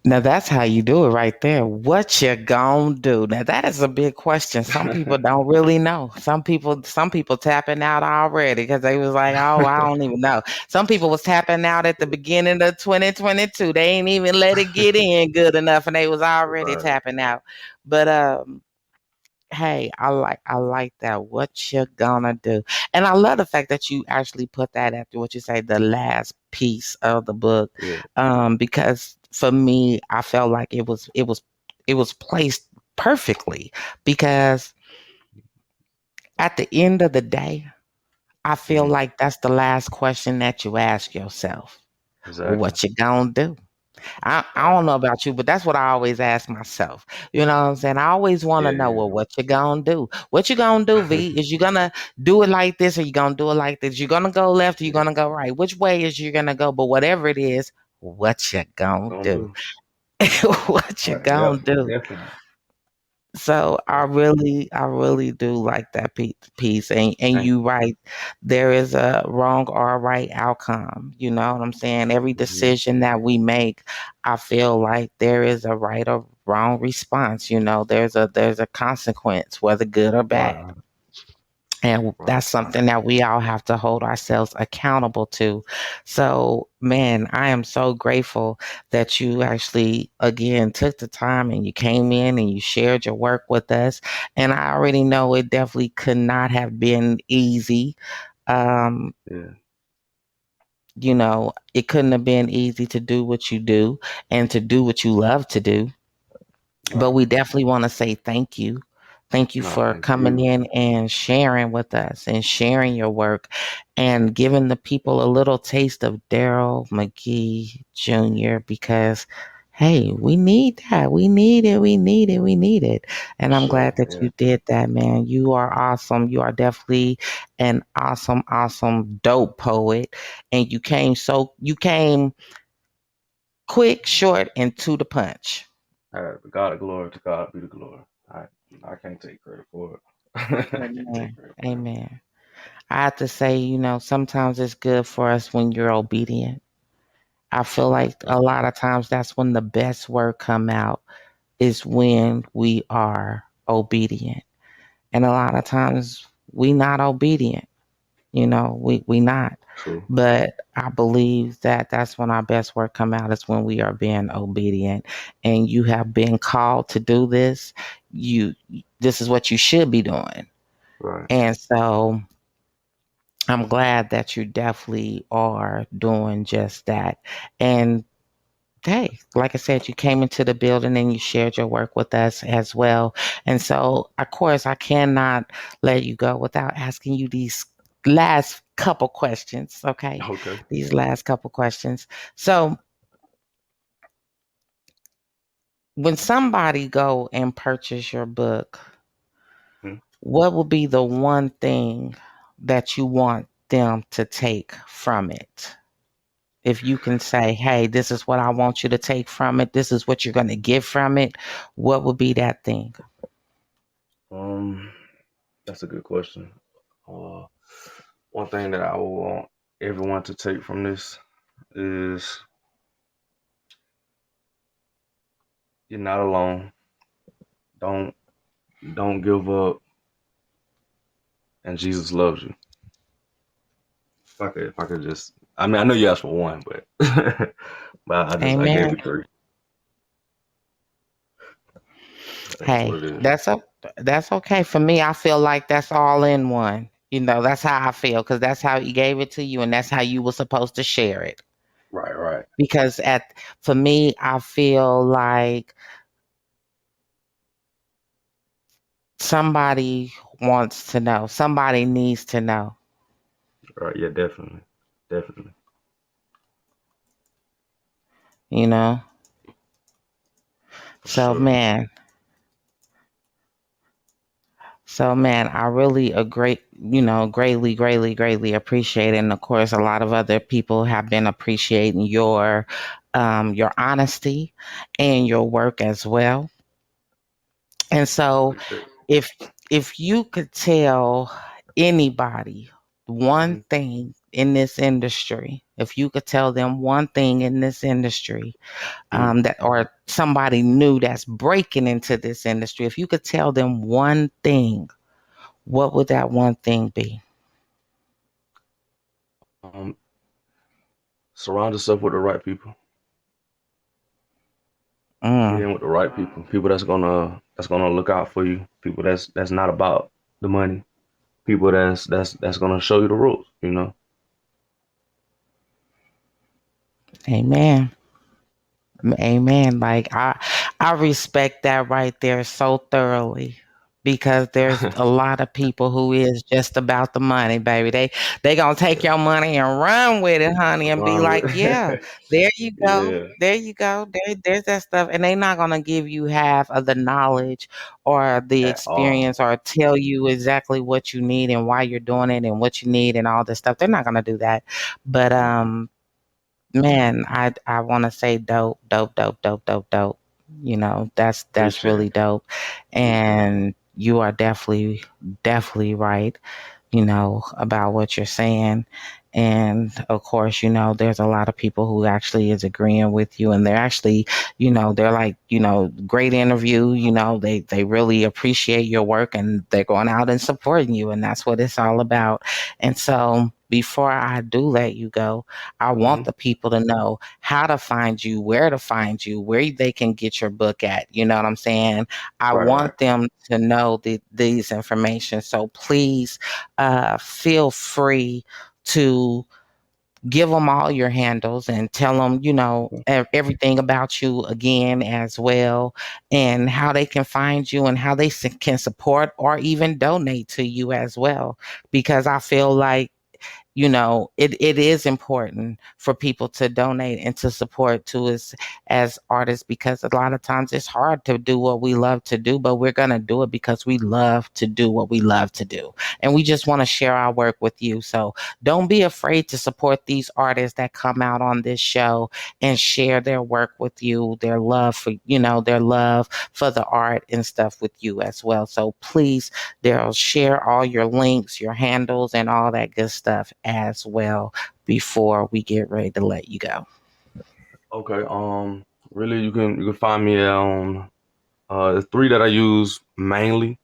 Now that's how you do it right there. What you gonna do? Now that is a big question. Some people don't really know. Some people tapping out already because they was like, oh, I don't even know. Some people was tapping out at the beginning of 2022. They ain't even let it get in good enough, and they was already Right. tapping out. But hey, I like that. What you gonna do? And I love the fact that you actually put that after what you say, the last piece of the book. Yeah. Because for me, I felt like it was placed perfectly because at the end of the day, I feel Hmm. like that's the last question that you ask yourself. Exactly. What you gonna do? I Right. don't know about you, but that's what I always ask myself. You know what I'm saying? I always want to know, Yeah. well, what you gonna do? What you gonna do, Yeah. V? Is you gonna do it like this or you gonna do it like this? You gonna go left or you Yeah. gonna go right? Which way is you gonna go? But whatever it is, what you What you gonna gonna do? do? What you Right. Yep. gonna do? Definitely. So Definitely. I really do like that piece, and Thank you right. There is a wrong or a right outcome. You know what I'm saying? Every you. Hmm. decision that we make, I feel like there is a right or wrong response. You know, there's a consequence, whether good or bad. Right. And Right. that's something that we all have to hold ourselves accountable to. So, man, I am so grateful that you actually, again, took the time and you came in and you shared your work with us. And I already know it definitely could not have been easy. Um, Yeah. it couldn't have been easy to do what you do and to do what you love to do. But Right. we definitely want to say thank you. Thank you No, for thank coming you. in and sharing with us and sharing your work and giving the people a little taste of Darryl McGee Jr. because, Hey, we need that. We need it. We need it. We need it. For And I'm glad sure. that Yeah. you did that, man. You are awesome. You are definitely an awesome, awesome, dope poet. And you came quick, short, and to the punch. To God the glory, to God be the glory. I I can't take credit for it. I can't take Amen. credit for it. Amen. I have to say, sometimes it's good for us when you're obedient. I feel Right. like a lot of times that's when the best word come out is when we are obedient. And a lot of times we not obedient, we not. True. But I believe that that's when our best work come out is when we are being obedient. And you have been called to do this. You this is what you should be doing. Right. And so I'm glad that you definitely are doing just that. And hey, like I said, you came into the building and you shared your work with us as well. And so, of course, I cannot let you go without asking you these last couple questions. Okay. Okay. These last couple questions. So, when somebody go and purchase your book, Hmm. what would be the one thing that you want them to take from it? If you can say, hey, this is what I want you to take from it, this is what you're going to get from it, what would be that thing? Um, that's a good question. Uh, One thing that I would want everyone to take from this is you're not alone. Don't don't give up, and Jesus loves you. If I could just, I mean, I know you asked for one, but but I gave Amen. you three. That's Hey, what it is. that's okay. For me, I feel like that's all in one. That's how I feel because that's how he gave it to you and that's how you were supposed to share it. Right, right, Because for me, I feel like somebody wants to know, somebody needs to know, right. Yeah, definitely, definitely, you know? for So, sure. man, I really agree, greatly, greatly, greatly appreciate it. And of course, a lot of other people have been appreciating your honesty and your work as well. And so Appreciate it. if if you could tell anybody one Hmm. thing in this industry, if you could tell them one thing in this industry, Hmm. that or somebody new that's breaking into this industry, if you could tell them one thing, what would that one thing be? Um, Surround yourself with the right people. Get Mm, in with the right people. People that's gonna look out for you. People that's not about the money. People that's gonna show you the rules. You know. amen. Amen. Like I respect that right there so thoroughly because there's a lot of people who is just about the money, baby. They gonna take Yeah. your money and run with it, honey, and be Run with like, yeah, it. there you go. Yeah. There you go. There's that stuff. And they not gonna give you half of the knowledge or the At all. experience or tell you exactly what you need and why you're doing it and what you need and all this stuff. They're not gonna do that. But Mm-mm. man, I want to say dope, dope, dope, dope, dope, dope. That's Appreciate really it. dope, and you are definitely, definitely right, about what you're saying. And of course, there's a lot of people who actually is agreeing with you and they're actually, they're like, great interview, they really appreciate your work and they're going out and supporting you. And that's what it's all about. And so before I do let you go, I want Hmm. the people to know how to find you, where to find you, where they can get your book at. You know what I'm saying? I Right, right. want them to know these information. So please feel free to give them all your handles and tell them, everything about you again as well, and how they can find you and how they can support or even donate to you as well. Because I feel like, it is important for people to donate and to support to us as artists, because a lot of times it's hard to do what we love to do, but we're going to do it because we love to do what we love to do. And we just want to share our work with you. So don't be afraid to support these artists that come out on this show and share their work with you, their love for the art and stuff with you as well. So please, Darryl, share all your links, your handles, and all that good stuff as well before we get ready to let you go. Okay. Really, you can find me on the three that I use mainly.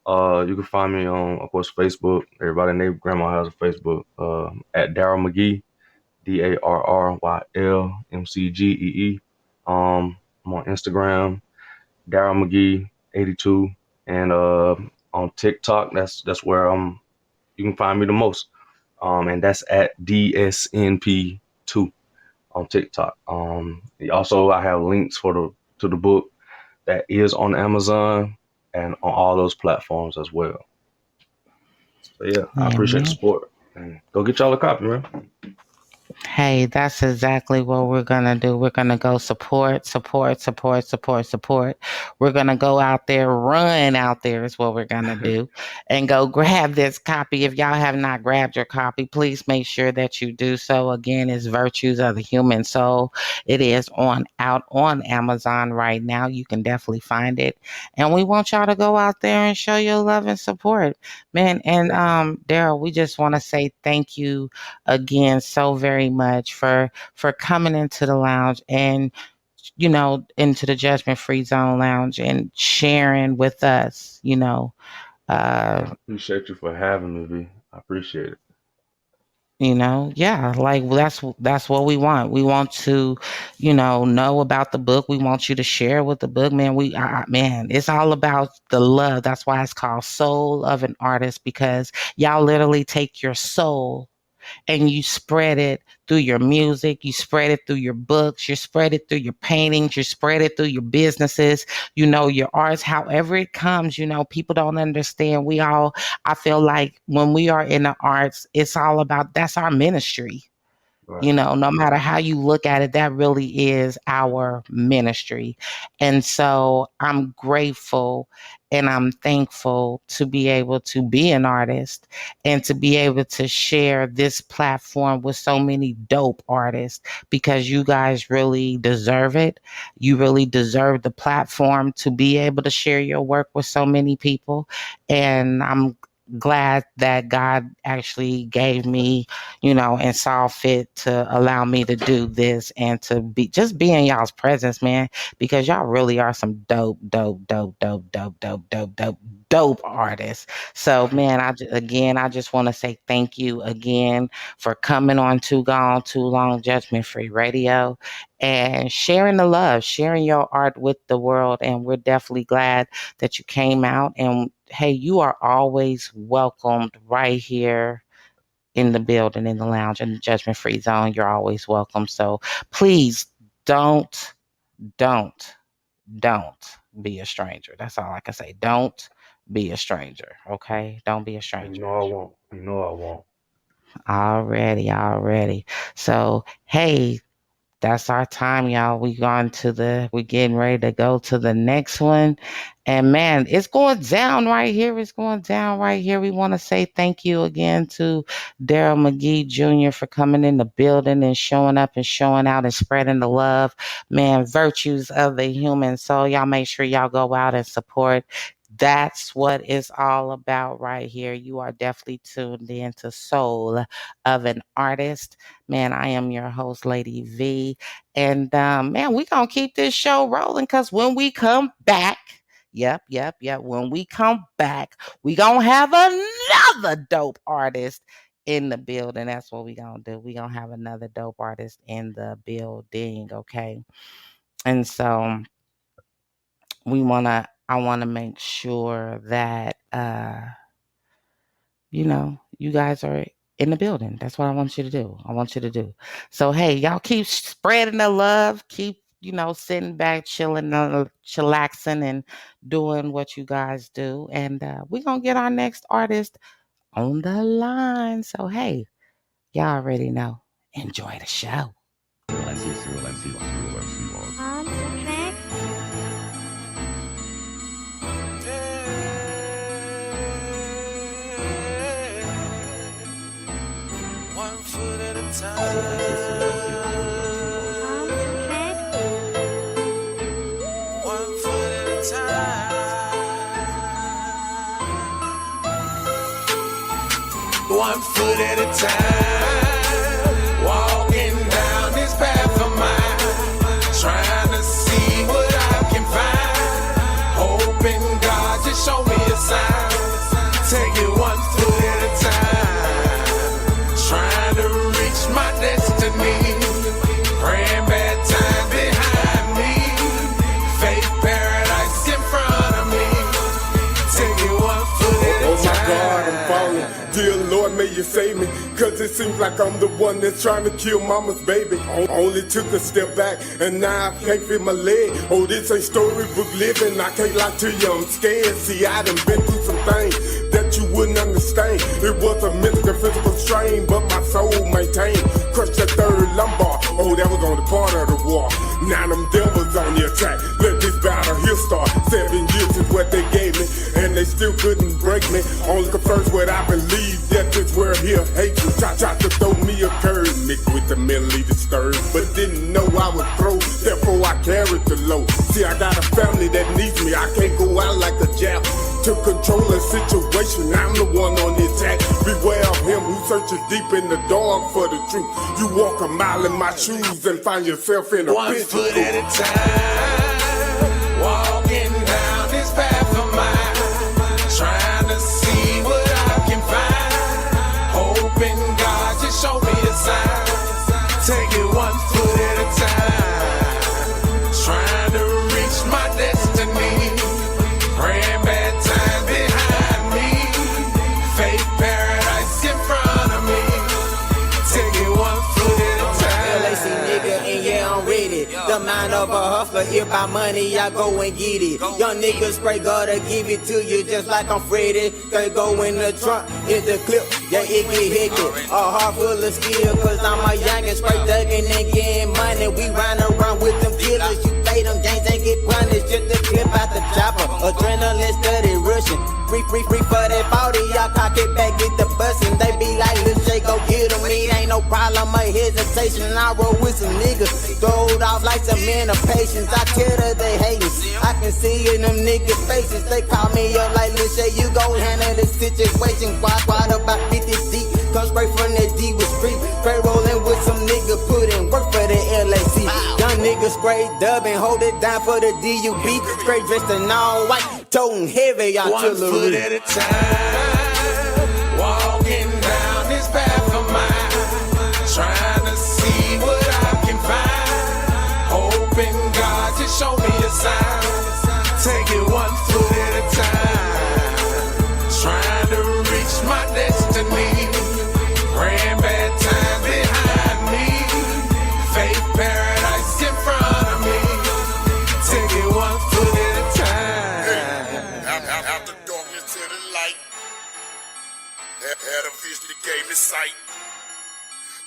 You can find me on, of course, Facebook. Everybody named Grandma has a Facebook. At Darryl McGee, DarrylMcGee. I'm on Instagram, Darryl McGee 82, and on TikTok. That's where you can find me the most. And that's at DSNP2 on TikTok. Also, I have links to the book that is on Amazon and on all those platforms as well. So yeah, I appreciate the Amen. support, and go get y'all a copy, man. Hey, that's exactly what we're going to do. We're going to go support, support, support, support, support. We're going to go out there, run out there is what we're going to do, and go grab this copy. If y'all have not grabbed your copy, please make sure that you do so. Again, it's Virtues of the Human Soul. It is out on Amazon right now. You can definitely find it. And we want y'all to go out there and show your love and support, man. And Darryl, we just want to say thank you again so very much for coming into the lounge and into the Judgment Free Zone lounge and sharing with us, uh I appreciate you for having me, V. I appreciate it. yeah, like that's what we want. We want to know about the book. We want you to share with the book, man. Man, it's all about the love. That's why it's called Soul of an Artist, because y'all literally take your soul and you spread it through your music, you spread it through your books, you spread it through your paintings, you spread it through your businesses, your arts, however it comes. People don't understand. I feel like when we are in the arts, it's all about, that's our ministry. Right. No matter how you look at it, that really is our ministry. And so I'm grateful and I'm thankful to be able to be an artist and to be able to share this platform with so many dope artists, because you guys really deserve it. You really deserve the platform to be able to share your work with so many people. And I'm glad that God actually gave me and saw fit to allow me to do this and to be in y'all's presence, man, because y'all really are some dope, dope, dope, dope, dope, dope, dope, dope, dope artists. So, man, I just want to say thank you again for coming on Too Gone, Too Long Judgment Free Radio and sharing the love, sharing your art with the world. And we're definitely glad that you came out. And hey, you are always welcomed right here in the building, in the lounge, in the Judgment Free Zone. You're always welcome. So please don't, don't, don't be a stranger. That's all I can say. Don't be a stranger. Okay? Don't be a You stranger. know I won't. You know I won't. Already. So, hey, that's our time, y'all. We're getting ready to go to the next one. And man, it's going down right here. It's going down right here. We want to say thank you again to Darryl McGee Jr. for coming in the building and showing up and showing out and spreading the love. Man, Virtues of the Human Soul. Y'all make sure y'all go out and support. That's what it's all about right here. You are definitely tuned in to Soul of an Artist. Man, I am your host, Lady V. And man, we gonna keep this show rolling, because when we come back, yep. When we come back, we gonna have another dope artist in the building. That's what we gonna do. We gonna have another dope artist in the building, okay? And so I wanna make sure that you guys are in the building. That's what I want you to do. So, hey, y'all keep spreading the love. Keep, sitting back, chilling, chillaxing, and doing what you guys do. And we're going to get our next artist on the line. So, hey, Y'all already know. Enjoy the show. One foot at a time. One foot at a time. One foot at a time. Walking down this path of mine, trying to see what I can find. Hoping God just show me a sign. Take it one foot at a time. Trying to reach my destiny. Praying bad times behind me. Faith paradise in front of me. Take it one foot at a time. Oh my God, I'm falling. Dear Lord, may you save me. Cause it seems like I'm the one that's trying to kill mama's baby. Only took a step back and now I can't feel my leg. Oh, this ain't storybook living. I can't lie to you, I'm scared. See, I done been through some things that you wouldn't understand. It was a mental, physical strain, but my soul maintained. Crushed that third lumbar. Oh, that was on the part of the war. Now them devils on the attack. Let this battle here start. 7 years is what they gave me, and they still couldn't break me. Only confirms what I believe. Death is where here hatred tried to throw me a curve, mixed with the mentally disturbed, but didn't know I would throw. Therefore I carried the load. See, I got a family that needs me. I can't go out like a jab. To control a situation, I'm the one on the attack. Beware of him who searches deep in the dark for the truth. You walk a mile in my shoes and find yourself in a one pit. foot at a time. Walking down this path of mine, trying to see what I can find. Hoping God just show me a sign. Take it one foot at a time. Trying to reach my destiny. Praying bad times behind me. Faith paradise in front of me. Take it one foot at a time. LAC nigga, and yeah, I'm ready. The mind of a hustler, if by money, I go and get it. Young niggas pray God to give it to you just like I'm Freddy. They go in the trunk, hit the clip, yeah, it get hectic. A heart full of skill, cause I'm a youngin' straight thuggin' and getting money. We run around with them killers. You play them games and get punished. Just to clip out the chopper. Adrenaline steady rushing. Free for that 40, y'all cock it back, get the bustin'. They be like, let's shake, go get them. It ain't no problem or hesitation. I roll with some niggas, throwed off like some men of patience. I tell her they hatin'. I can see in them niggas' faces. They call me up like, let's shake, you go handle the situation. Quad about 50 deep, come straight from that D with street. Straight rollin' with some nigga, put in work for the LAC. Young niggas straight dubbing, hold it down for the DUB. Straight dressed in all white, toting heavy artillery. One foot at a time, walking down this path of mine, trying to see what I can find. Hoping God just show me a sign. Take it one foot at a time, trying to reach my destiny. Praying bad times behind me. Faith paradise in front of me. Take it one foot at a time. Out the darkness to the light. Had a vision that gave me sight.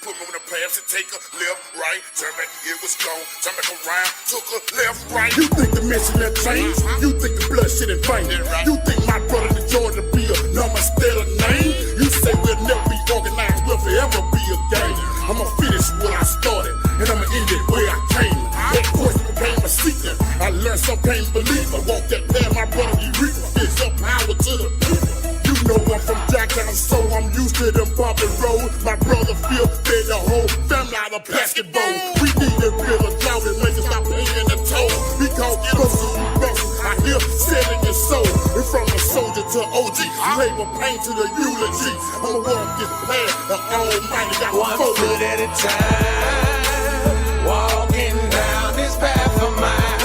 Put me on the path to take a left, right. Turn back, it was gone. Turn back around, took a left, right. You think the mission had changed? You think the blood shit had faint? You think my brother the Jordan be a number, still a name? You say we'll never be organized, we'll forever be a game. I'ma finish what I started, and I'ma end it where I came. That question became a secret. I learned some can't believe. I walk that path, my brother be reaping. It's up power to the people. You know I'm from Jacktown, so I'm used to them bumping roads. My brother Phil fed the whole family out of basketball. We need a real drought and make us stop paying the toll. Because muscle, you muscle, I hear selling your soul. And from a soldier to OG, labor pain to the eulogy. I'ma walk this path, the Almighty got one foot at a time, walking down this path of mine,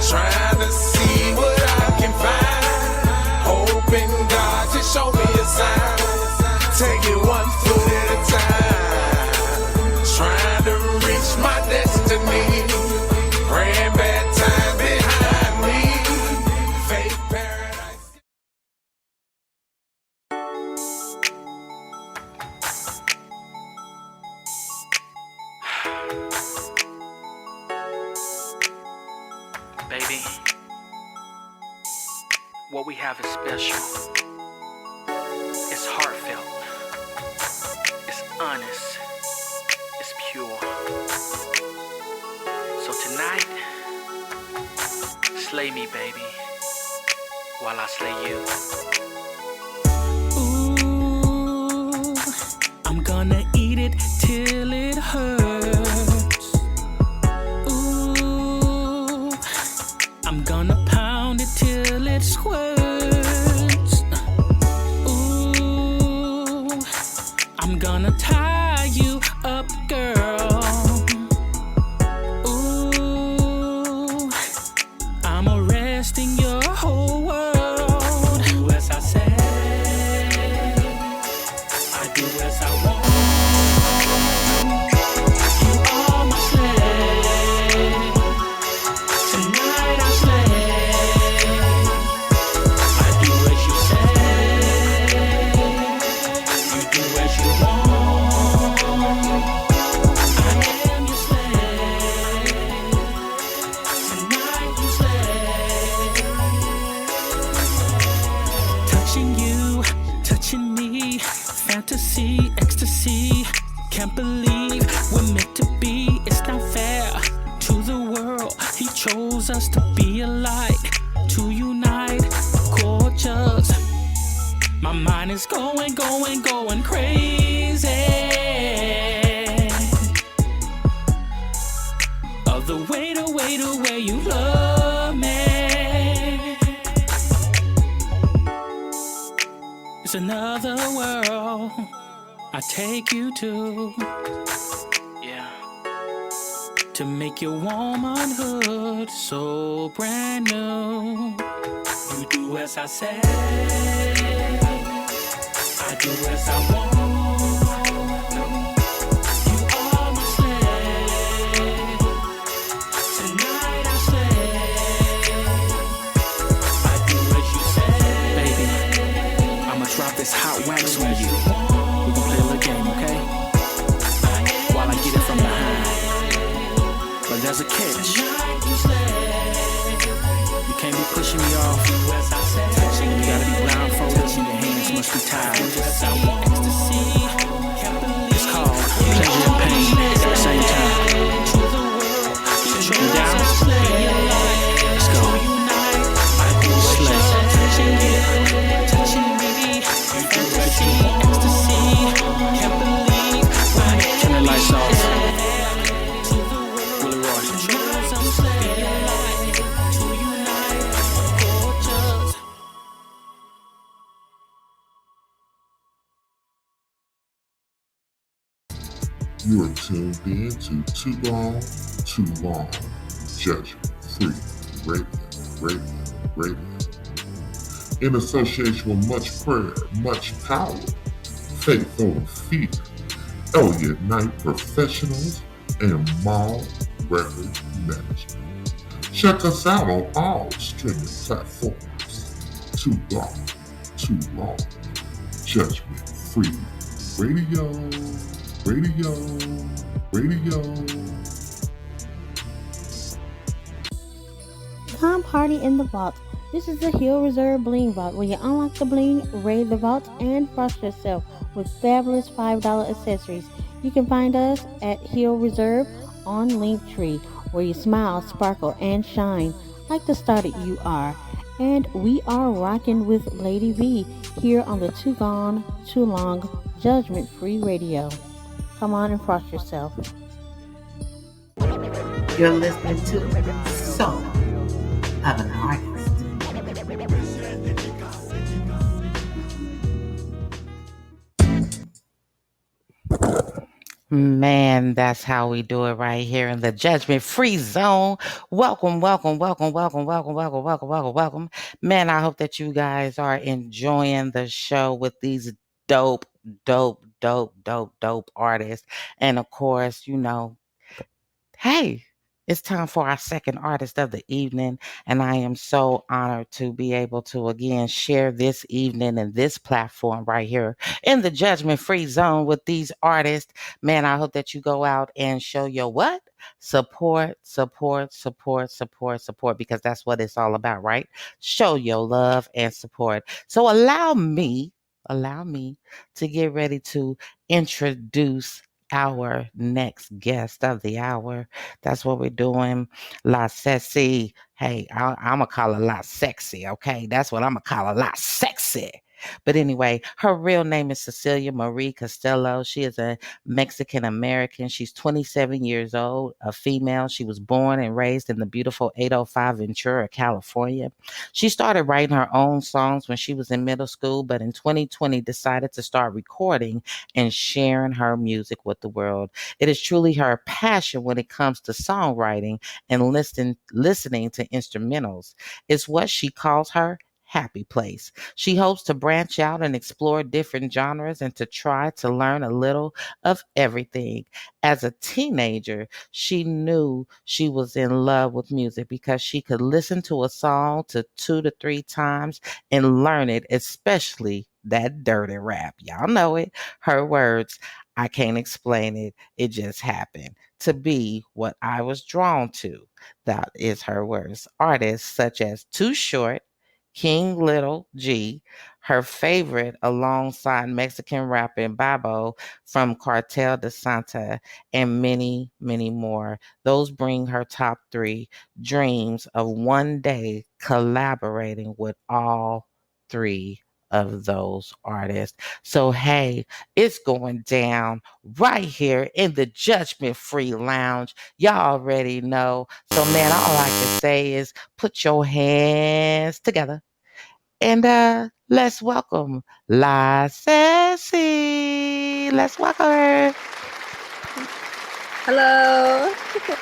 trying to see what I can find. Hoping God just show me a sign. Take it one foot at a time, trying to reach my destiny. Praying bad times behind me. Faith paradise. Baby, what we have is special. It's heartfelt. It's honest. It's pure. So tonight, slay me, baby, while I slay you. Ooh, I'm gonna eat it till it hurts. Ooh, I'm gonna pound it till it squirts. Ooh, I'm gonna tie you up, girl. Ooh, I'm arresting your whole world. Do as I say, I do as I want. You are my slave. Tonight I slay. I do as you say. You do as you want. I am your slave. Tonight you slay. Touching you, touching me. Fantasy, ecstasy. Can't believe we're meant to be. It's not fair to the world. He chose us to be alike, to unite, gorgeous. My mind is going, going, going crazy. Of the way you love me. It's another world I take you to. Yeah. To make your womanhood so brand new. You do as I say. I do as I want. You are my slave. Tonight I slay. I do as you say. Baby, I'ma drop this hot wax on you. We gon' play a little game, okay? While I get it from behind. But there's a catch. You can't be pushing me off. You gotta be blindfolded and your hands must be tied. It's called pleasure and pain at the same time. You down? Let's go. Slay. Turn the lights off. Willie Roy. You are tuned in to Too Long, Judgment Free Radio. In association with much prayer, much power, faith over fear, Elliott Knight Professionals, and Mall Record Management. Check us out on all streaming platforms. Too long, Judgment Free Radio. Come party in the vault. This is the Hill Reserve Bling Vault, where you unlock the bling, raid the vault, and frost yourself with fabulous $5 accessories. You can find us at Hill Reserve on Linktree, where you smile, sparkle, and shine like the star that you are. And we are rocking with Lady V here on the Too Long, Judgment Free Radio. Come on and frost yourself. You're listening to Soul of an Artist. Man, that's how we do it right here in the Judgment Free Zone. Welcome. Man, I hope that you guys are enjoying the show with these dope artists. And of course, hey, It's time for our second artist of the evening, and I am so honored to be able to again share this evening and this platform right here in the judgment free zone with these artists. Man, I hope that you go out and show your what? Support, support, support, support, support, because that's what it's all about, right? Show your love and support. So allow me to get ready to introduce our next guest of the hour. That's what we're doing. La Sexy. Hey, I'm going to call her La Sexy, okay? That's what I'm going to call her, La Sexy. But anyway, her real name is Cecilia Marie Castillo. She is a Mexican American. She's 27 years old, a female. She was born and raised in the beautiful 805 Ventura, California. She started writing her own songs when she was in middle school, but in 2020 decided to start recording and sharing her music with the world. It is truly her passion when it comes to songwriting and listening to instrumentals. It's what she calls her happy place. She hopes to branch out and explore different genres and to try to learn a little of everything. As a teenager, she knew she was in love with music because she could listen to a song to 2 to 3 times and learn it, especially that dirty rap. Y'all know it. Her words, I can't explain it. It just happened to be what I was drawn to. That is her words. Artists such as Too Short, King Little G, her favorite alongside Mexican rapper Babo from Cartel de Santa, and many, many more. Those bring her top three dreams of one day collaborating with all three of those artists. So, hey, it's going down right here in the Judgment Free Lounge. Y'all already know. So, man, all I can say is put your hands together and let's welcome La Ceci. Let's welcome her. Hello.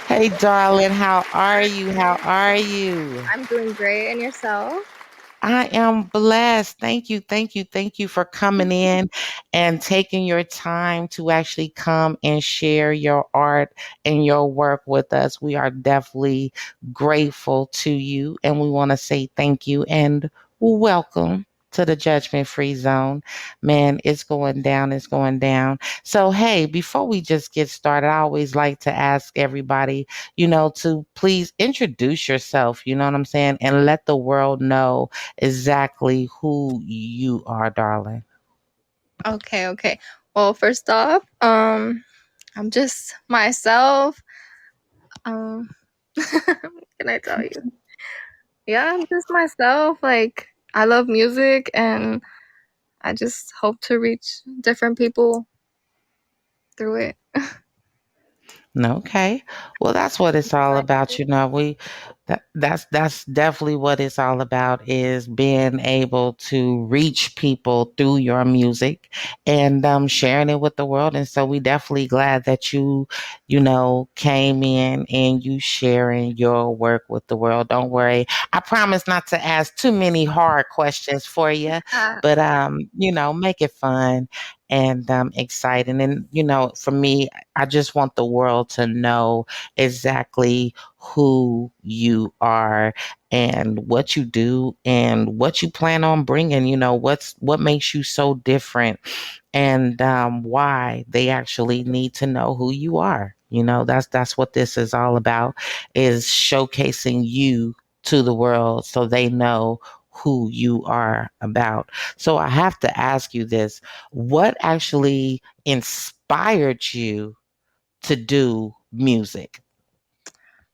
Hey, darling, how are you? How are you? I'm doing great. And yourself? I am blessed. Thank you, thank you, thank you for coming in and taking your time to actually come and share your art and your work with us. We are definitely grateful to you and we want to say thank you and welcome to the Judgment Free Zone. Man, it's going down, it's going down. So, hey, before we just get started, I always like to ask everybody, to please introduce yourself, you know what I'm saying? And let the world know exactly who you are, darling. Okay. Well, first off, I'm just myself. What can I tell you? Yeah, I'm just myself. Like, I love music and I just hope to reach different people through it. Okay. Well, that's what it's all about. That's definitely what it's all about is being able to reach people through your music and sharing it with the world. And so we definitely glad that you came in and you sharing your work with the world. Don't worry. I promise not to ask too many hard questions for you, but make it fun and exciting. And for me, I just want the world to know exactly who you are and what you do and what you plan on bringing. What makes you so different and why they actually need to know who you are. That's what this is all about, is showcasing you to the world so they know who you are about. So I have to ask you this: what actually inspired you to do music?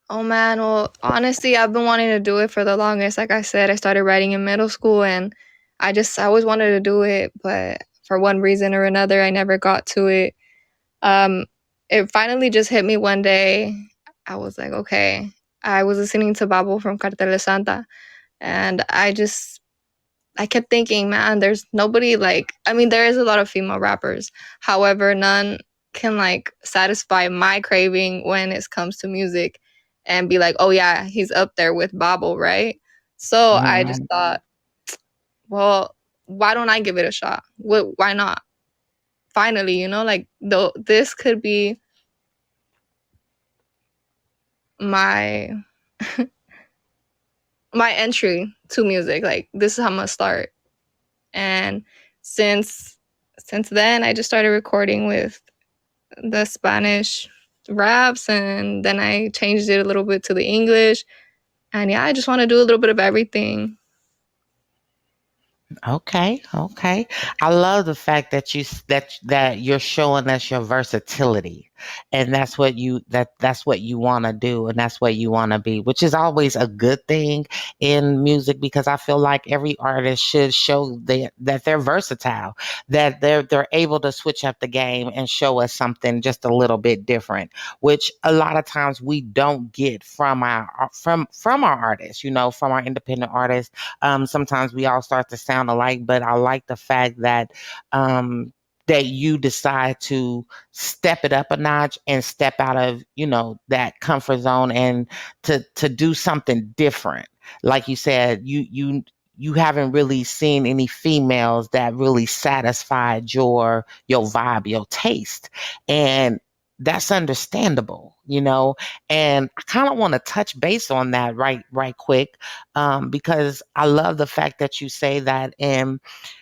Oh man, well, honestly, I've been wanting to do it for the longest. Like I said, I started writing in middle school and I always wanted to do it, but for one reason or another, I never got to it. Um, it finally just hit me one day. I was like, okay. I was listening to Babo from Cartel de Santa, and I kept thinking, man, there's nobody like, I mean, there is a lot of female rappers. However, none can like satisfy my craving when it comes to music and be like, oh yeah, he's up there with Babo, right? So I just thought, well, why don't I give it a shot? Why not? Finally, like this could be my my entry to music. Like, this is how I'm gonna start. And since then, I just started recording with the Spanish raps, and then I changed it a little bit to the English. And yeah, I just want to do a little bit of everything. Okay, okay. I love the fact that that you're showing us your versatility, and that's what you want to do, and that's what you want to be, which is always a good thing in music because I feel like every artist should show that they're versatile, that they're able to switch up the game and show us something just a little bit different, which a lot of times we don't get from our artists, from our independent artists. Sometimes we all start to sound alike, but I like the fact that you decide to step it up a notch and step out of that comfort zone and to do something different. Like you said, you haven't really seen any females that really satisfied your vibe, your taste, and that's understandable. And I kind of want to touch base on that right quick, because I love the fact that you say that. And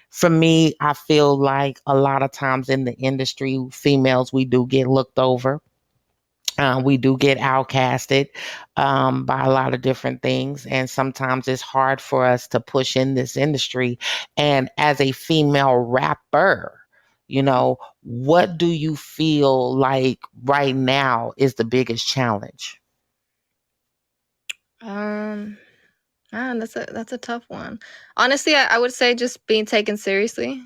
for me, I feel like a lot of times in the industry, females, we do get looked over. We do get outcasted by a lot of different things. And sometimes it's hard for us to push in this industry. And as a female rapper, what do you feel like right now is the biggest challenge? Man, that's a tough one. Honestly, I would say just being taken seriously.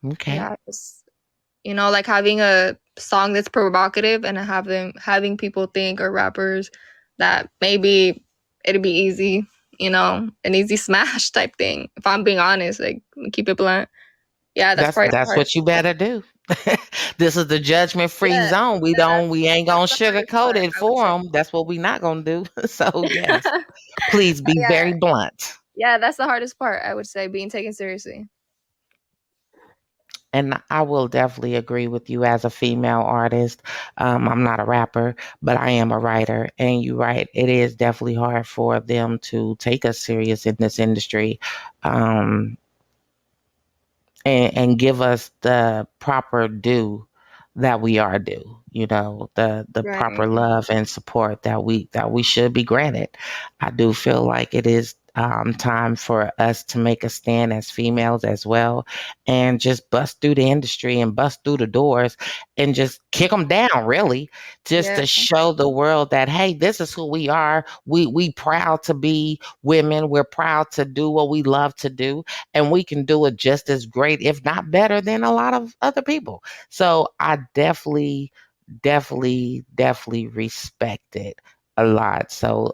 Okay. Yeah, just, like having a song that's provocative and having people think, or rappers, that maybe it'd be easy, an easy smash type thing. If I'm being honest, like, keep it blunt. Yeah, that's probably the That's hardest what you part. better do. This is the judgment-free Yeah, zone. We ain't gonna that's the hardest sugarcoat part, it I would for say. them. That's what we not gonna do. So yes, please be Yeah, very blunt. yeah, that's the hardest part, I would say, being taken seriously. And I will definitely agree with you as a female artist. I'm not a rapper, but I am a writer. And you're right, it is definitely hard for them to take us serious in this industry. Um, and give us the proper due that we are due, the Right. proper love and support that we should be granted. I do feel like it is time for us to make a stand as females as well, and just bust through the industry and bust through the doors and just kick them down, really, just Yeah. to show the world that, hey, this is who we are. We proud to be women. We're proud to do what we love to do, and we can do it just as great, if not better, than a lot of other people. So I definitely respect it a lot. So,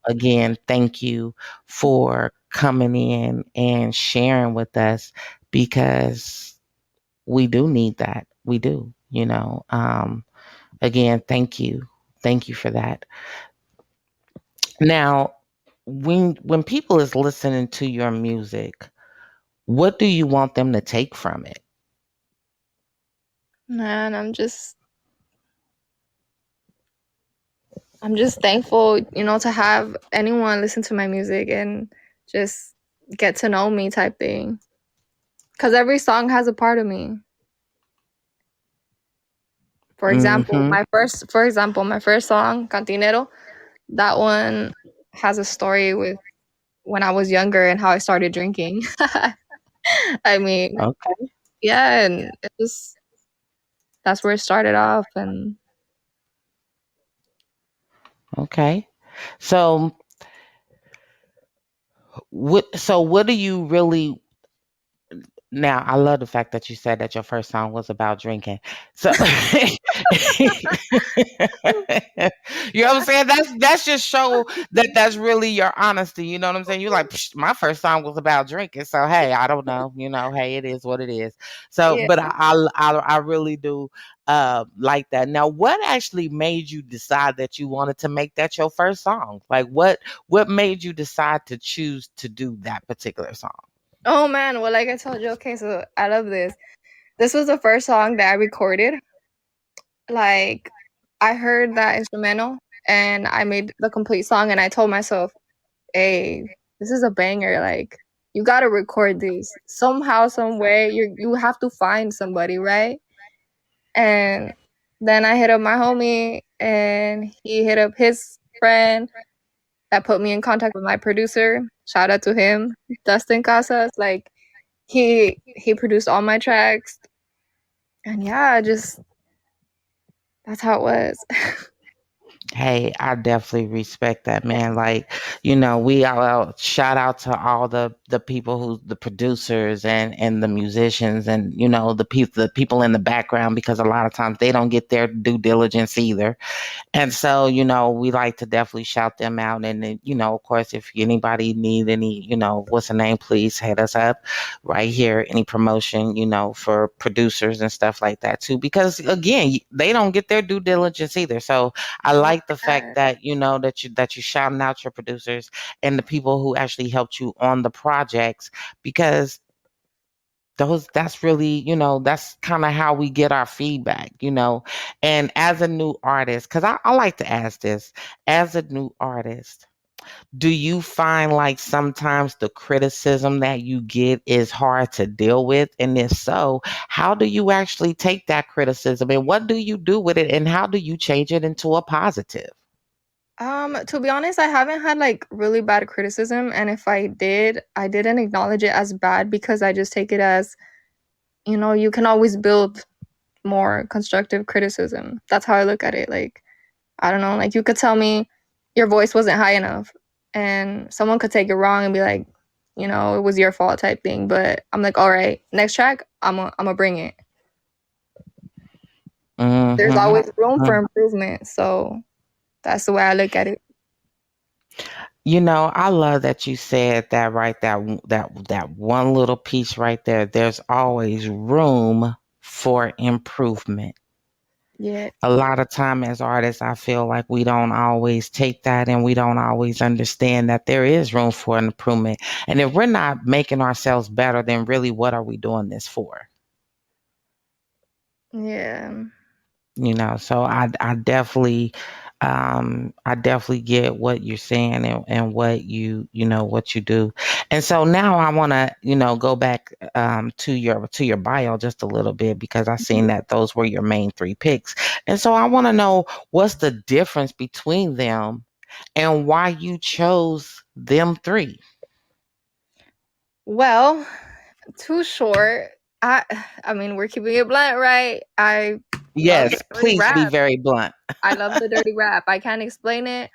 again, thank you for coming in and sharing with us, because we do need that. We do. Again, thank you. Thank you for that. Now, when people is listening to your music, what do you want them to take from it? Man, I'm just thankful, to have anyone listen to my music and just get to know me type thing. Because every song has a part of me. For example, Mm-hmm. my first song, Cantinero, that one has a story with when I was younger and how I started drinking. I mean, Okay. yeah, and that's where it started off. And Okay. So what do you really now? I love the fact that you said that your first song was about drinking. So you know what I'm saying? That's just show that that's really your honesty. You know what I'm saying? You're like, "Psh, my first song was about drinking. So hey, I don't know. Hey, it is what it is. So, yeah. but I really do like that. Now, what actually made you decide that you wanted to make that your first song? Like what made you decide to choose to do that particular song? Oh man, well, like I told you, okay, so I love this. This was the first song that I recorded. like I heard that instrumental and I made the complete song and I told myself, hey, this is a banger. Like, you gotta record this somehow, some way. You have to find somebody, right? And then I hit up my homie, and he hit up his friend that put me in contact with my producer. Shout out to him, Dustin Casas. Like, he produced all my tracks, and yeah, just that's how it was. Hey, I definitely respect that, man. Like, we all shout out to all the people the producers and the musicians and the people in the background, because a lot of times they don't get their due diligence either. And so, we like to definitely shout them out. And then, of course, if anybody need any, what's the name, please hit us up right here. Any promotion, for producers and stuff like that too, because again, they don't get their due diligence either. So I like the fact that, that you shouting out your producers and the people who actually helped you on the projects, because that's really, that's kind of how we get our feedback. And as a new artist, because I like to ask this, as a new artist, do you find like sometimes the criticism that you get is hard to deal with? And if so, how do you actually take that criticism and what do you do with it and how do you change it into a positive? To be honest, I haven't had like really bad criticism, and if I did, I didn't acknowledge it as bad because I just take it as, you can always build more constructive criticism. That's how I look at it. Like, I don't know, like you could tell me your voice wasn't high enough and someone could take it wrong and be like, it was your fault type thing. But I'm like, all right, next track, I'm gonna bring it. Mm-hmm. There's always room for improvement. So that's the way I look at it. I love that you said that, right? That one little piece right there. There's always room for improvement. Yeah. A lot of time as artists, I feel like we don't always take that and we don't always understand that there is room for an improvement. And if we're not making ourselves better, then really what are we doing this for? Yeah. So I definitely get what you're saying and what what you do. And so now I want to, go back to your bio just a little bit, because I seen that those were your main 3 picks. And so I want to know what's the difference between them and why you chose them 3. Well, Too Short. I mean, we're keeping it blunt, right? I love Yes, the dirty please be rap. very blunt. I love the dirty rap. I can't explain it.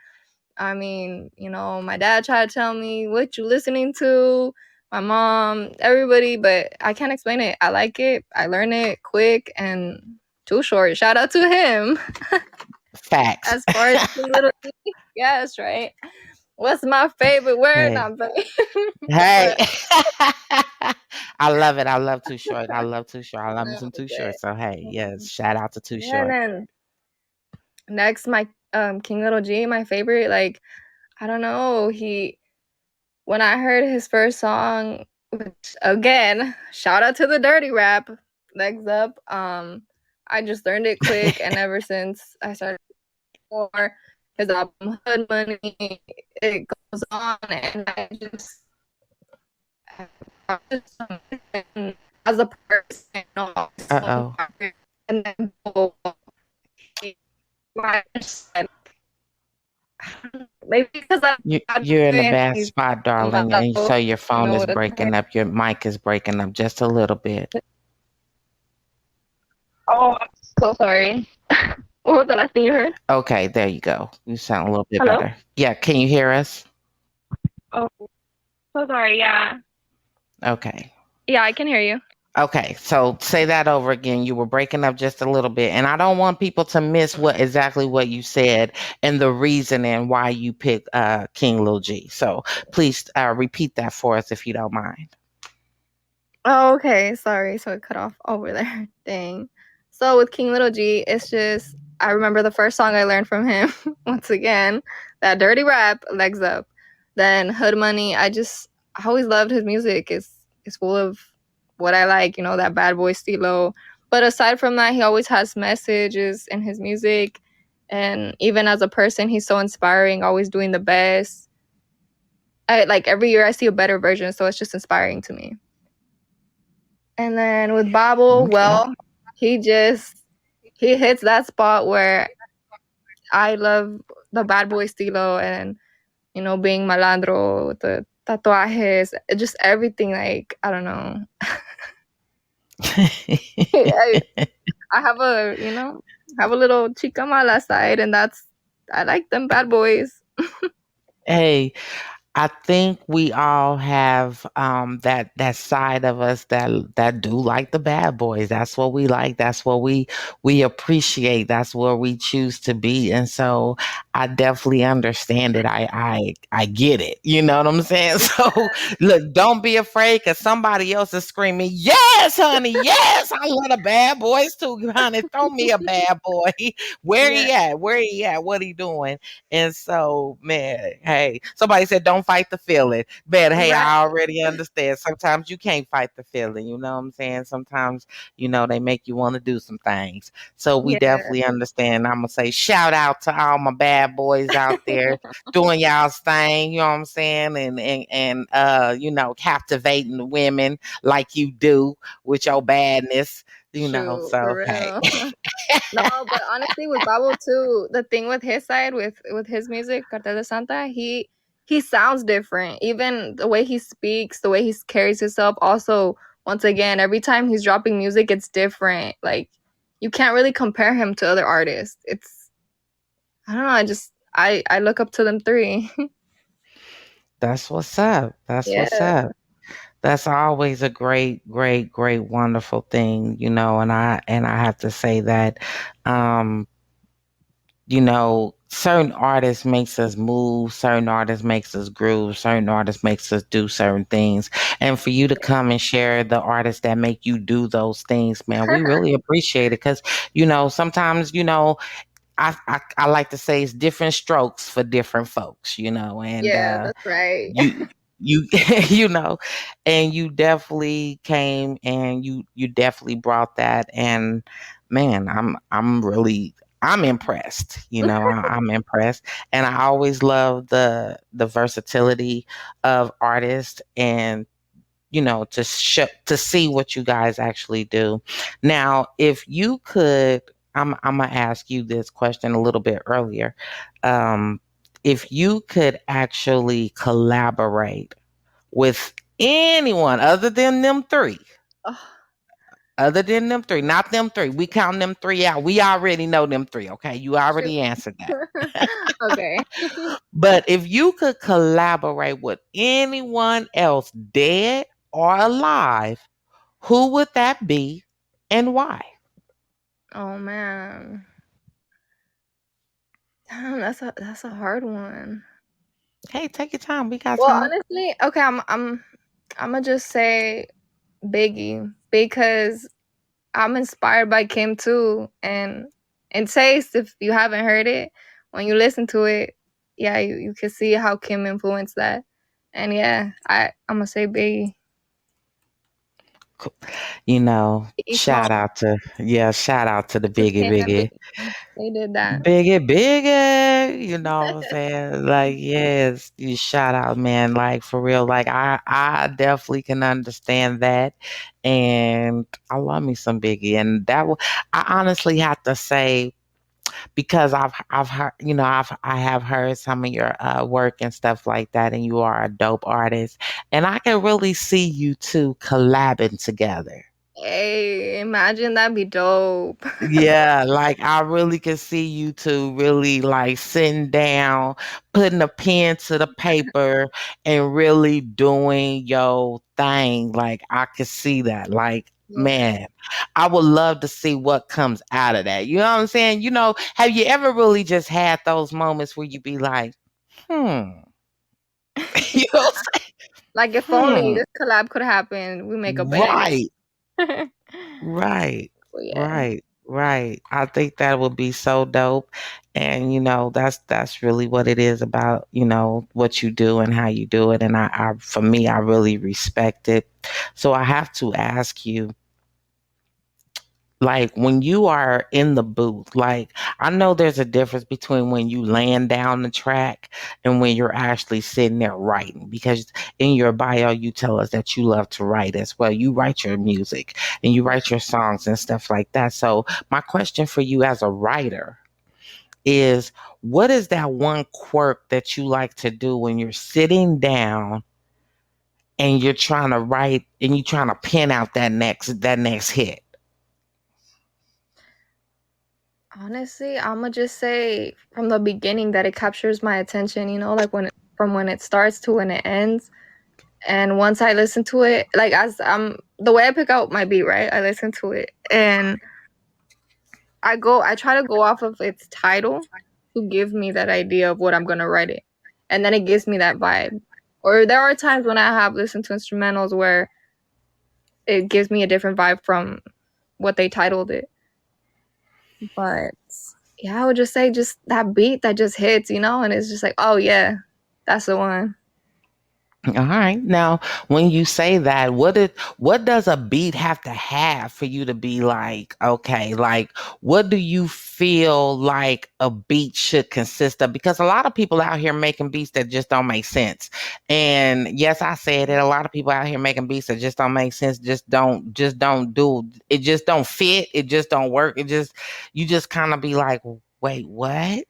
I mean, my dad tried to tell me what you listening to, my mom, everybody, but I can't explain it. I like it. I learn it quick, and Too Short. Shout out to him. Facts. As far as Little yes, right. What's my favorite word? Hey. I love it. I love Too Short. I love Too Short. I love me some Too Short. So hey, yes, shout out to Too Short. And then next, my King Little G, my favorite. Like, I don't know. When I heard his first song, which again, shout out to the dirty rap, legs up. I just learned it quick, and ever since I started more his album Hood Money, it goes on, and I just as a person, and then maybe because you're in a bad spot, darling, and so your phone is breaking up. Your mic is breaking up just a little bit. Oh, I'm so sorry. What was the last thing you heard? Okay, there you go. You sound a little bit Hello? better. Yeah, can you hear us? Oh, so sorry. Yeah. Okay. Yeah, I can hear you. Okay, so say that over again. You were breaking up just a little bit, and I don't want people to miss exactly what you said and the reason and why you picked King Lil G. So please repeat that for us if you don't mind. Oh, okay. Sorry. So it cut off over there. Dang. So with King Little G, it's just, I remember the first song I learned from him, once again, that dirty rap, legs up. Then Hood Money, I always loved his music. It's full of what I like, that bad boy stilo, But aside from that, he always has messages in his music. And even as a person, he's so inspiring, always doing the best. Like every year I see a better version, so it's just inspiring to me. And then with Babel, Okay. well, he hits that spot where I love the bad boy estilo and, you know, being malandro with the tatuajes, just everything. Like, I don't know. I have a, you know, have a little chica mala side, and I like them bad boys. Hey, I think we all have that side of us that do like the bad boys. That's what we like. That's what we appreciate. That's where we choose to be. And so I definitely understand it. I get it. You know what I'm saying? So look, don't be afraid because somebody else is screaming, "Yes, honey, yes, I love the bad boys too, honey. Throw me a bad boy. Where Yeah. he at? Where he at? What he doing?" And so, man, hey, somebody said, don't fight the feeling. Man, hey, Right. I already understand. Sometimes you can't fight the feeling. You know what I'm saying? Sometimes, they make you want to do some things. So we Yeah. definitely understand. I'm going to say, shout out to all my bad boys out there doing y'all's thing. You know what I'm saying? And captivating the women like you do with your badness. Shoot, So, for hey. real. No, but honestly, with Babel too, the thing with his side, with his music, Cartel de Santa, he sounds different. Even the way he speaks, the way he carries himself. Also, once again, every time he's dropping music, it's different. Like you can't really compare him to other artists. I don't know. I look up to them three. That's what's up. That's what's Yeah. up. That's always a great, great, great, wonderful thing, and I have to say that, certain artists makes us move, certain artists makes us groove, certain artists makes us do certain things. And for you to come and share the artists that make you do those things, man, we really appreciate it because, sometimes, I like to say it's different strokes for different folks, and Yeah, that's right. you you know and you definitely came and you definitely brought that, and man, I'm impressed. I'm impressed, and I always love the versatility of artists, and to see what you guys actually do. Now, if you could, I'm gonna ask you this question a little bit earlier. If you could actually collaborate with anyone other than them three, not them three, we count them three out. We already know them three. Okay, you Shoot. already answered that. Okay. But if you could collaborate with anyone else, dead or alive, who would that be and why? Oh man. Damn, that's a hard one. Hey, take your time. We got Well, time. honestly, okay, I'm gonna just say Biggie because I'm inspired by Kim too, and Taste. If you haven't heard it, when you listen to it, yeah, you can see how Kim influenced that, and yeah, I'm gonna say Biggie. Biggie Shout Small, out to the to Biggie Kim and Biggie. Biggie, they did that. Biggie, you know what I'm saying? Like, yes, you shout out, man. Like, for real. Like, I definitely can understand that. And I love me some Biggie. And I honestly have to say, because I've heard, I have heard some of your work and stuff like that, and you are a dope artist. And I can really see you two collabing together. Hey, imagine that'd be dope. Yeah, like I really could see you two really like sitting down, putting a pen to the paper and really doing your thing. Like I could see that. Like, Yeah. man, I would love to see what comes out of that. You know what I'm saying? Have you ever really just had those moments where you be like, hmm, you know what Like if I'm only saying? this collab could happen, we make a Hmm, bang. right. Right, But yeah. right, right. I think that would be so dope. And that's really what it is about, what you do and how you do it. And for me, I really respect it. So I have to ask you, like when you are in the booth, like I know there's a difference between when you laying down the track and when you're actually sitting there writing, because in your bio you tell us that you love to write as well. You write your music and you write your songs and stuff like that. So my question for you as a writer is, what is that one quirk that you like to do when you're sitting down and you're trying to write and you're trying to pen out that next hit? Honestly, I'ma just say from the beginning that it captures my attention, you know, like from when it starts to when it ends. And once I listen to it, like as the way I pick out my beat, right? I listen to it and I try to go off of its title to give me that idea of what I'm gonna write it. And then it gives me that vibe. Or there are times when I have listened to instrumentals where it gives me a different vibe from what they titled it. But yeah, I would just say just that beat that just hits, you know, and it's just like, oh yeah, that's the one. All right. Now, when you say that, what does a beat have to have for you to be like, okay, like what do you feel like a beat should consist of? Because a lot of people out here making beats that just don't make sense. And yes, I said it, a lot of people out here making beats that just don't make sense, just don't do it, just don't fit, it just don't work. You just kind of be like, wait, what?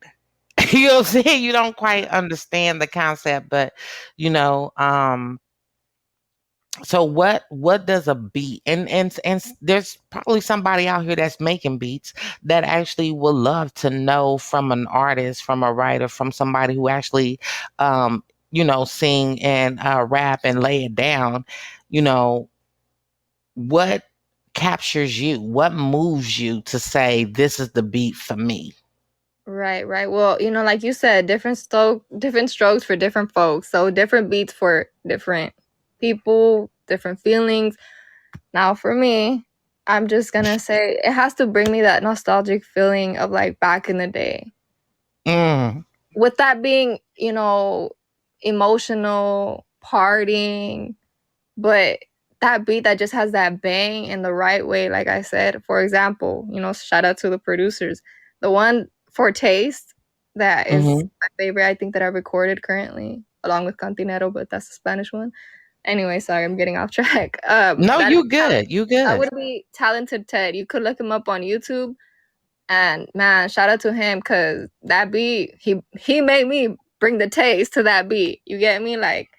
You know what I'm saying? You don't quite understand the concept, but you know, so what does a beat, and there's probably somebody out here that's making beats that actually would love to know from an artist, from a writer, from somebody who actually sing and rap and lay it down, you know, what captures you, what moves you to say this is the beat for me? Right, right. Well, you know, like you said, different strokes for different folks. So different beats for different people, different feelings. Now for me, I'm just gonna say it has to bring me that nostalgic feeling of like back in the day. With that being, you know, emotional, partying, but that beat that just has that bang in the right way, like I said. For example, you know, shout out to the producers. The one for Taste that is my favorite, I think, that I recorded currently, along with Cantinero, but that's the Spanish one. Anyway, sorry, I'm getting off track. No, you good. You good. That would be Talented Ted. You could look him up on YouTube. And man, shout out to him, because that beat, he made me bring the taste to that beat. You get me? Like,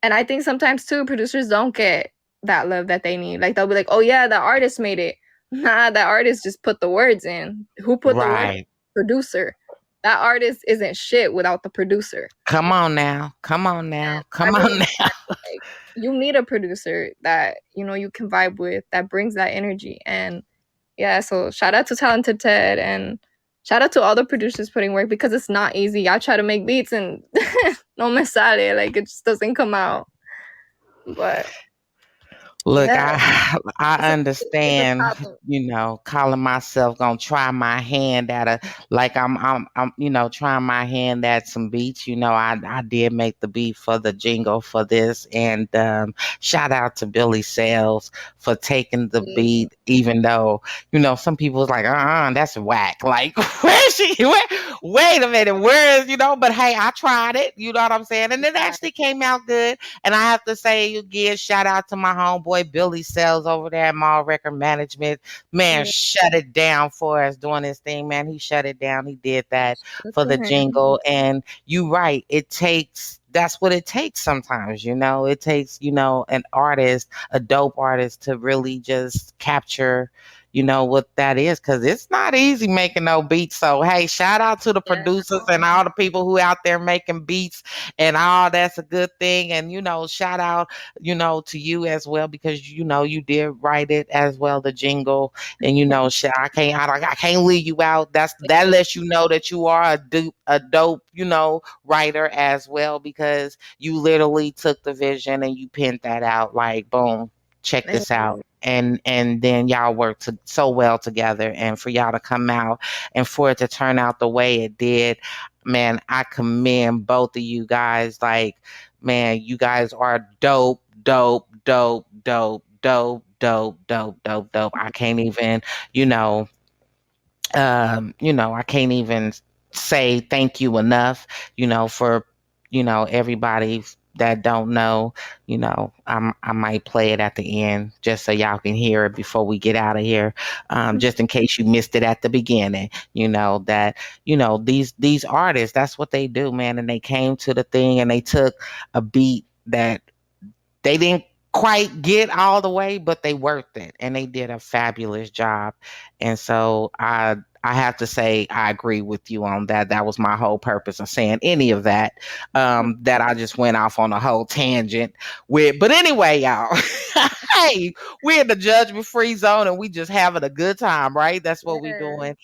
and I think sometimes too, producers don't get that love that they need. Like they'll be like, oh yeah, the artist made it. Nah, that artist just put the words in. Who put the words? Producer. That artist isn't shit without the producer. Come on now. Like, you need a producer that, you know, you can vibe with, that brings that energy. And yeah, so shout out to Talented Ted, and shout out to all the producers putting work, because it's not easy. I try to make beats and no me sale, like it just doesn't come out. But look, yeah, I understand, you know, calling myself gonna try my hand at I'm trying my hand at some beats. You know, I did make the beat for the jingle for this, and shout out to Billy Sales for taking the beat, even though, you know, some people was like, that's whack. Like, where's she? Wait a minute, where is, you know? But hey, I tried it. You know what I'm saying? And it actually came out good. And I have to say again, shout out to my homeboy Billy Sells over there at Mall Record Management. Man, shut it down for us doing this thing, man. He shut it down. He did that for the jingle. And you right, that's what it takes sometimes, you know. It takes, you know, an artist, a dope artist, to really just capture, you know, what that is, because it's not easy making no beats. So hey, shout out to the producers and all the people who out there making beats and all. That's a good thing. And you know, shout out, you know, to you as well, because you know you did write it as well, the jingle. And you know, I can't leave you out. That lets you know that you are a dope, you know, writer as well, because you literally took the vision and you pinned that out, like boom, check this out. And then y'all worked so well together, and for y'all to come out and for it to turn out the way it did, man, I commend both of you guys. Like, man, you guys are dope, dope, dope, dope, dope, dope, dope, dope, dope. I can't even, you know, I can't even say thank you enough, for, everybody that don't know, I might play it at the end just so y'all can hear it before we get out of here. Just in case you missed it at the beginning, that, these artists, that's what they do, man. And they came to the thing and they took a beat that they didn't quite get all the way, but they worked it and they did a fabulous job. And so I have to say I agree with you on that. That was my whole purpose of saying any of that. That I just went off on a whole tangent with. But anyway, y'all, hey, we're in the judgment free zone and we just having a good time, right? That's what we doing.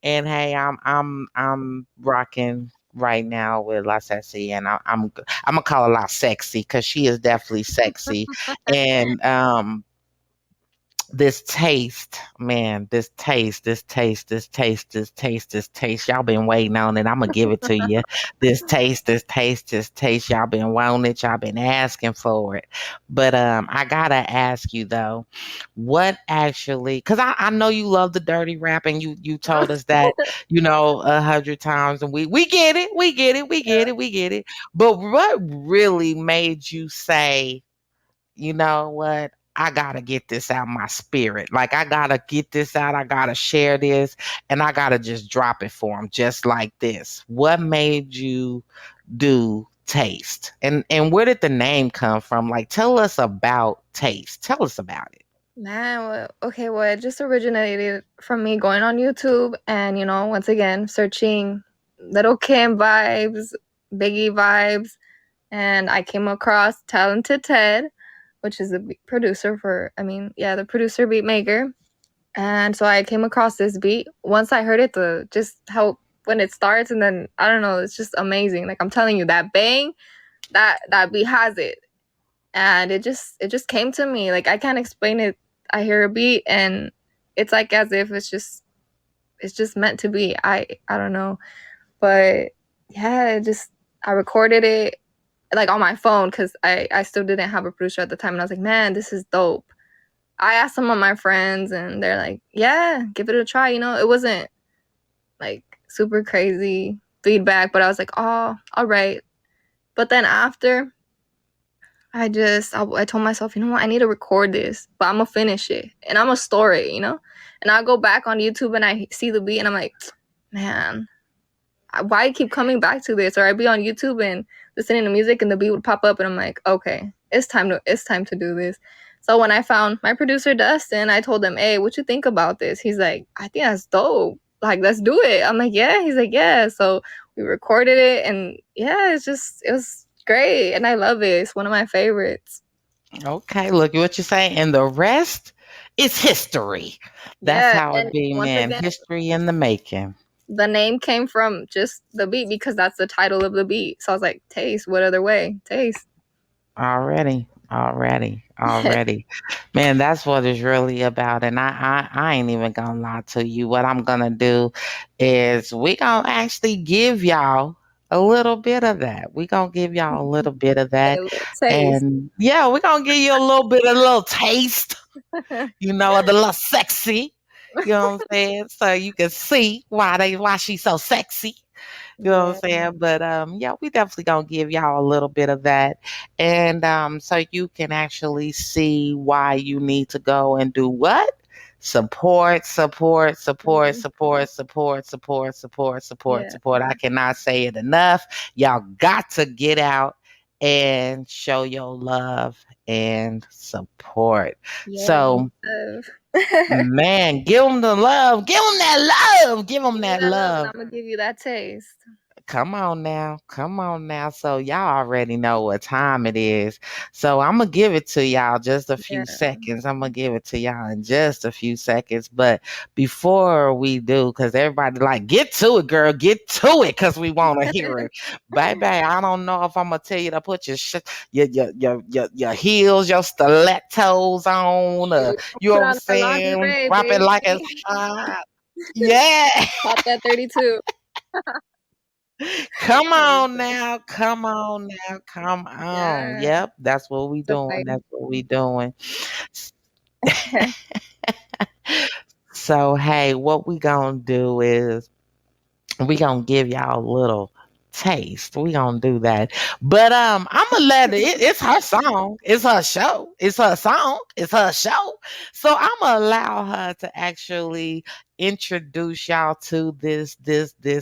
And hey, I'm rocking right now with La Sexy, and I'm gonna call her La Sexy because she is definitely sexy. And this taste, man, this taste. Y'all been waiting on it. I'm gonna give it to you. This taste. Y'all been wanting it. Y'all been asking for it. But I gotta ask you though, what actually? Because I know you love the dirty rap, and you told us that 100 times, and we get it, we get it, we get it, we get it. But what really made you say, you know what? I gotta get this out my spirit. Like I gotta get this out. I gotta share this, and I gotta just drop it for them, just like this. What made you do Taste, and where did the name come from? Like, tell us about Taste. Tell us about it. Man, well, it just originated from me going on YouTube and, once again, searching Little Kim vibes, Biggie vibes, and I came across Talented Ted, which is the producer the producer beat maker. And so I came across this beat. Once I heard it, just how when it starts, and then I don't know, it's just amazing. Like I'm telling you, that bang, that beat has it, and it just came to me. Like I can't explain it. I hear a beat, and it's like as if it's just meant to be. I don't know, but yeah, I recorded it like on my phone because I still didn't have a producer at the time, and I was like, man, this is dope. I asked some of my friends, and they're like, yeah, give it a try. It wasn't like super crazy feedback, but I was like, oh, all right. But then after, I told myself, you know what, I need to record this, but I'm gonna finish it and I'm gonna store it, and I'll go back on YouTube and I see the beat and I'm like, man, why keep coming back to this? Or I'd be on YouTube and listening to music and the beat would pop up and I'm like, okay, it's time to do this. So when I found my producer Dustin, I told him, hey, what you think about this? He's like, I think that's dope. Like, let's do it. I'm like, yeah. He's like, yeah. So we recorded it and yeah, it was great. And I love it. It's one of my favorites. Okay, look at what you say. And the rest is history. That's how it and be, once man. again, History in the making. the name came from just the beat because that's the title of the beat. So I was like, Taste, what other way? Taste. Already. Man, that's what it's really about. And I ain't even gonna lie to you. What I'm gonna do is we gonna actually give y'all a little bit of that. We gonna give y'all a little bit of Hey, that. a little taste. And yeah, we gonna give you a little bit of a little taste, of the little sexy. You know what I'm saying? So you can see why she's so sexy. You know what I'm saying? But yeah, we definitely gonna give y'all a little bit of that. And so you can actually see why you need to go and do what? Support, support, support, support, support, support, support, support, Yeah. support. I cannot say it enough. Y'all got to get out and show your love and support. Yeah. So man, give them the love. Give them that love. Give them that And love. I'm gonna give you that taste. Come on now. Come on now. So y'all already know what time it is. So I'm going to give it to y'all just a few seconds. I'm going to give it to y'all in just a few seconds. But before we do, because everybody like, get to it, girl. Get to it because we want to hear it. Baby, I don't know if I'm going to tell you to put your heels, your stilettos on. You know what I'm saying? Drop it like it's hot. Yeah. Pop that 32. Come on now. Come on now. Come on. Yeah. Yep. That's what we It's a doing. vibe. That's what we doing. So, hey, what we gonna do is we gonna give y'all a little taste. We gonna do that. But I'm gonna let it's her song. It's her show. It's her song. It's her show. So I'm gonna allow her to actually introduce y'all to this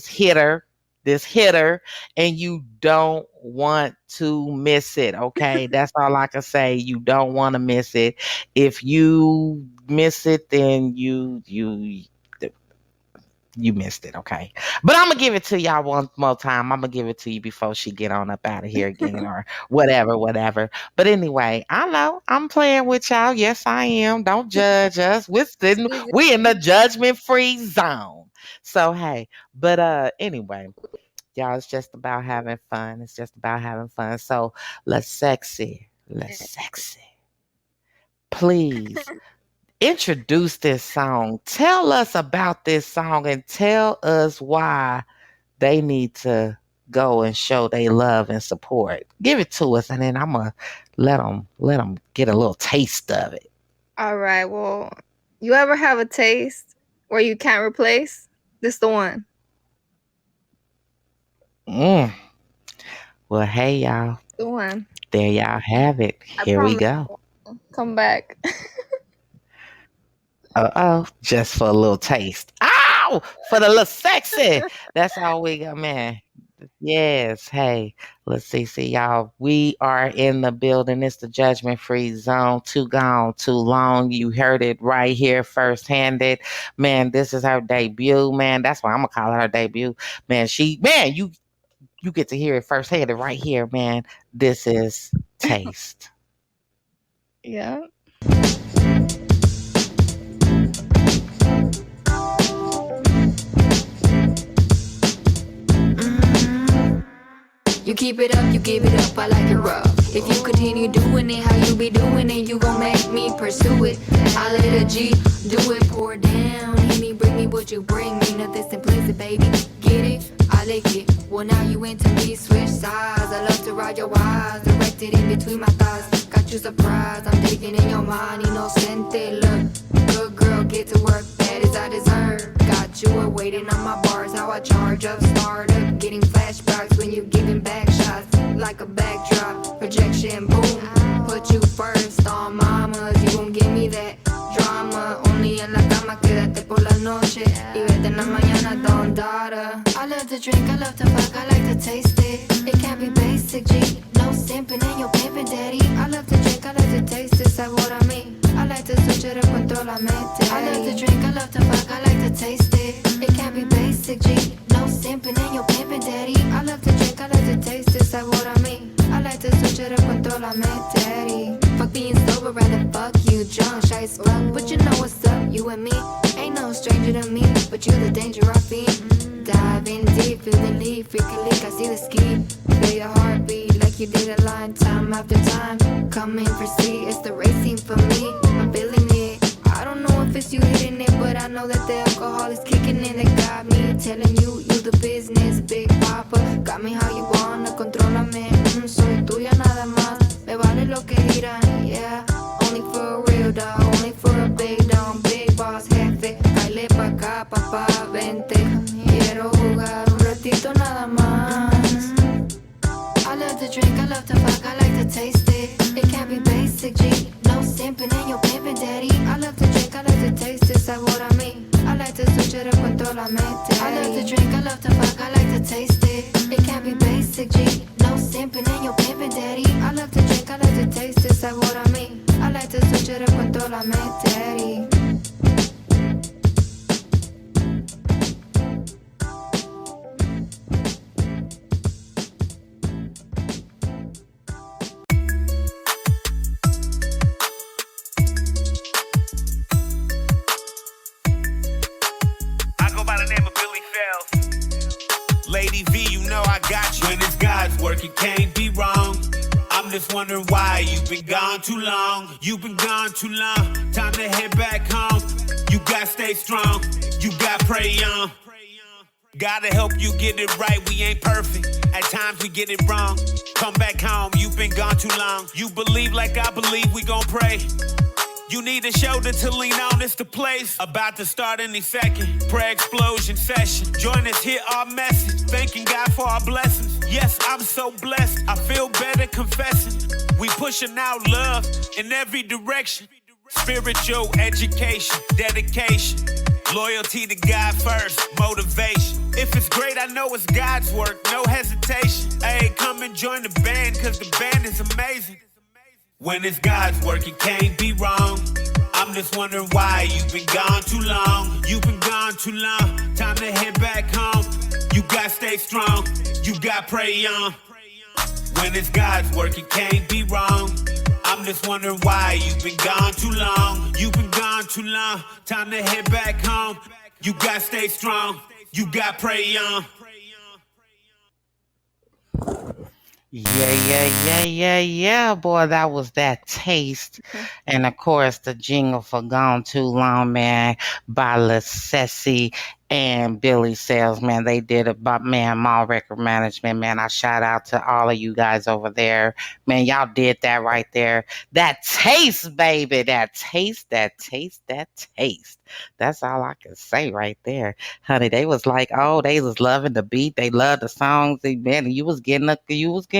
hitter. This hitter, and you don't want to miss it. Okay, that's all I can say. You don't want to miss it. If you miss it, then you missed it, okay? But I'm gonna give it to y'all one more time. I'm gonna give it to you before she get on up out of here again or whatever. But anyway, I know I'm playing with y'all. Yes, I am. Don't judge us. We in the judgment-free zone. So hey, but anyway, y'all, it's just about having fun. It's just about having fun. So let's sexy. Please introduce this song. Tell us about this song and tell us why they need to go and show they love and support. Give it to us, and then I'm gonna let them get a little taste of it. All right. Well, you ever have a taste where you can't replace? This the one. Well, hey y'all. The one. There y'all have it. Here we go. Come back. Just for a little taste. Ow! For the little sexy. That's all we got, man. Yes. Hey, let's see, y'all. We are in the building. It's the judgment-free zone. Too gone, too long. You heard it right here, first-handed. Man, this is her debut. Man, that's why I'm gonna call her debut. Man, you get to hear it first-handed right here, man. This is Taste. Yeah. You keep it up, you give it up, I like it rough. If you continue doing it how you be doing it, you gon' make me pursue it. I let a G do it, pour down, hit me, bring me what you bring me. Nothing simplicity, baby, get it? I like it. Well, now you into me, switch sides. I love to ride your eyes, directed in between my thighs. Got you surprised, I'm digging in your mind, inocente. Look, good girl, get to work, bad as I deserve. Got you waiting on my bars, how I charge up, start up, getting flashbacks when you giving back shots like a backdrop, projection, boom. Put you first on mamas, you gon' give me that drama. Only en la cama, quédate por la noche y vete en la mañana, don't daughter. I love to drink, I love to fuck, I like to taste it. It can't be basic, G, no simping and your pimping, daddy. I love to drink, I like to taste it, sabor a mí. I like to switch it up control la mente. I love to drink, I love to fuck, I like to taste it. It can't be basic, G, no simping and your pimping, daddy. I love to drink, I like to taste it, sabor a mí. I like to switch it up control la mente, daddy. Fuck being sober, rather fuck you drunk, shy as fuck. But you know what's up, you and me. Ain't no stranger to me, but you the danger I feel. Dive in deep, feel the lead, freak a leak, I see the ski. Feel your heartbeat like you did a line, time after time. Come in, proceed, it's the racing for me. I'm feeling it. I don't know if it's you hitting it, but I know that the alcohol is kicking in. It got me telling you the business, Big Papa. Got me how you wanna, contrólame. Soy tuya nada más. Me vale lo que dirán, yeah. Only for a real dog, only for a big dog, big boss jefe. Baile pa' acá, papá, vente. Quiero jugar un ratito nada más. I love to drink, I love to fuck, I like to taste it. It can't be basic, G, no simping and your pimping, daddy. I love to drink, I like to taste it, sabor a mí. I like to switch it up control la mente. I love to drink, I love to fuck, I like to taste it. It can't be basic, G, no simping and your pimping, daddy. I love to drink, I like to taste it, sabor a mí. I like to switch it up control la mente, daddy. Lady V, you know I got you. When it's God's work, it can't be wrong. I'm just wondering why you've been gone too long. You've been gone too long. Time to head back home. You gotta stay strong. You gotta pray on. Gotta help you get it right. We ain't perfect. At times we get it wrong. Come back home. You've been gone too long. You believe like I believe. We gon' pray. You need a shoulder to lean on, it's the place. About to start any second. Prayer explosion session. Join us, hear our message. Thanking God for our blessings. Yes, I'm so blessed. I feel better confessing. We pushing out love in every direction. Spiritual education, dedication. Loyalty to God first, motivation. If it's great, I know it's God's work, no hesitation. Hey, come and join the band, cause the band is amazing. When it's God's work, it can't be wrong. I'm just wondering why you've been gone too long. You've been gone too long. Time to head back home. You gotta stay strong. You gotta pray on. When it's God's work, it can't be wrong. I'm just wondering why you've been gone too long. You've been gone too long. Time to head back home. You gotta stay strong. You gotta pray on. Yeah, boy, that was that taste. And of course, the jingle for Gone Too Long, man, by Ceci and Billy Sales, man. They did it by, man, Mall Record Management, man. I shout out to all of you guys over there. Man, y'all did that right there. That taste, baby. That taste. That's all I can say right there. Honey, they was like, oh, they was loving the beat. They loved the songs. Man, you was getting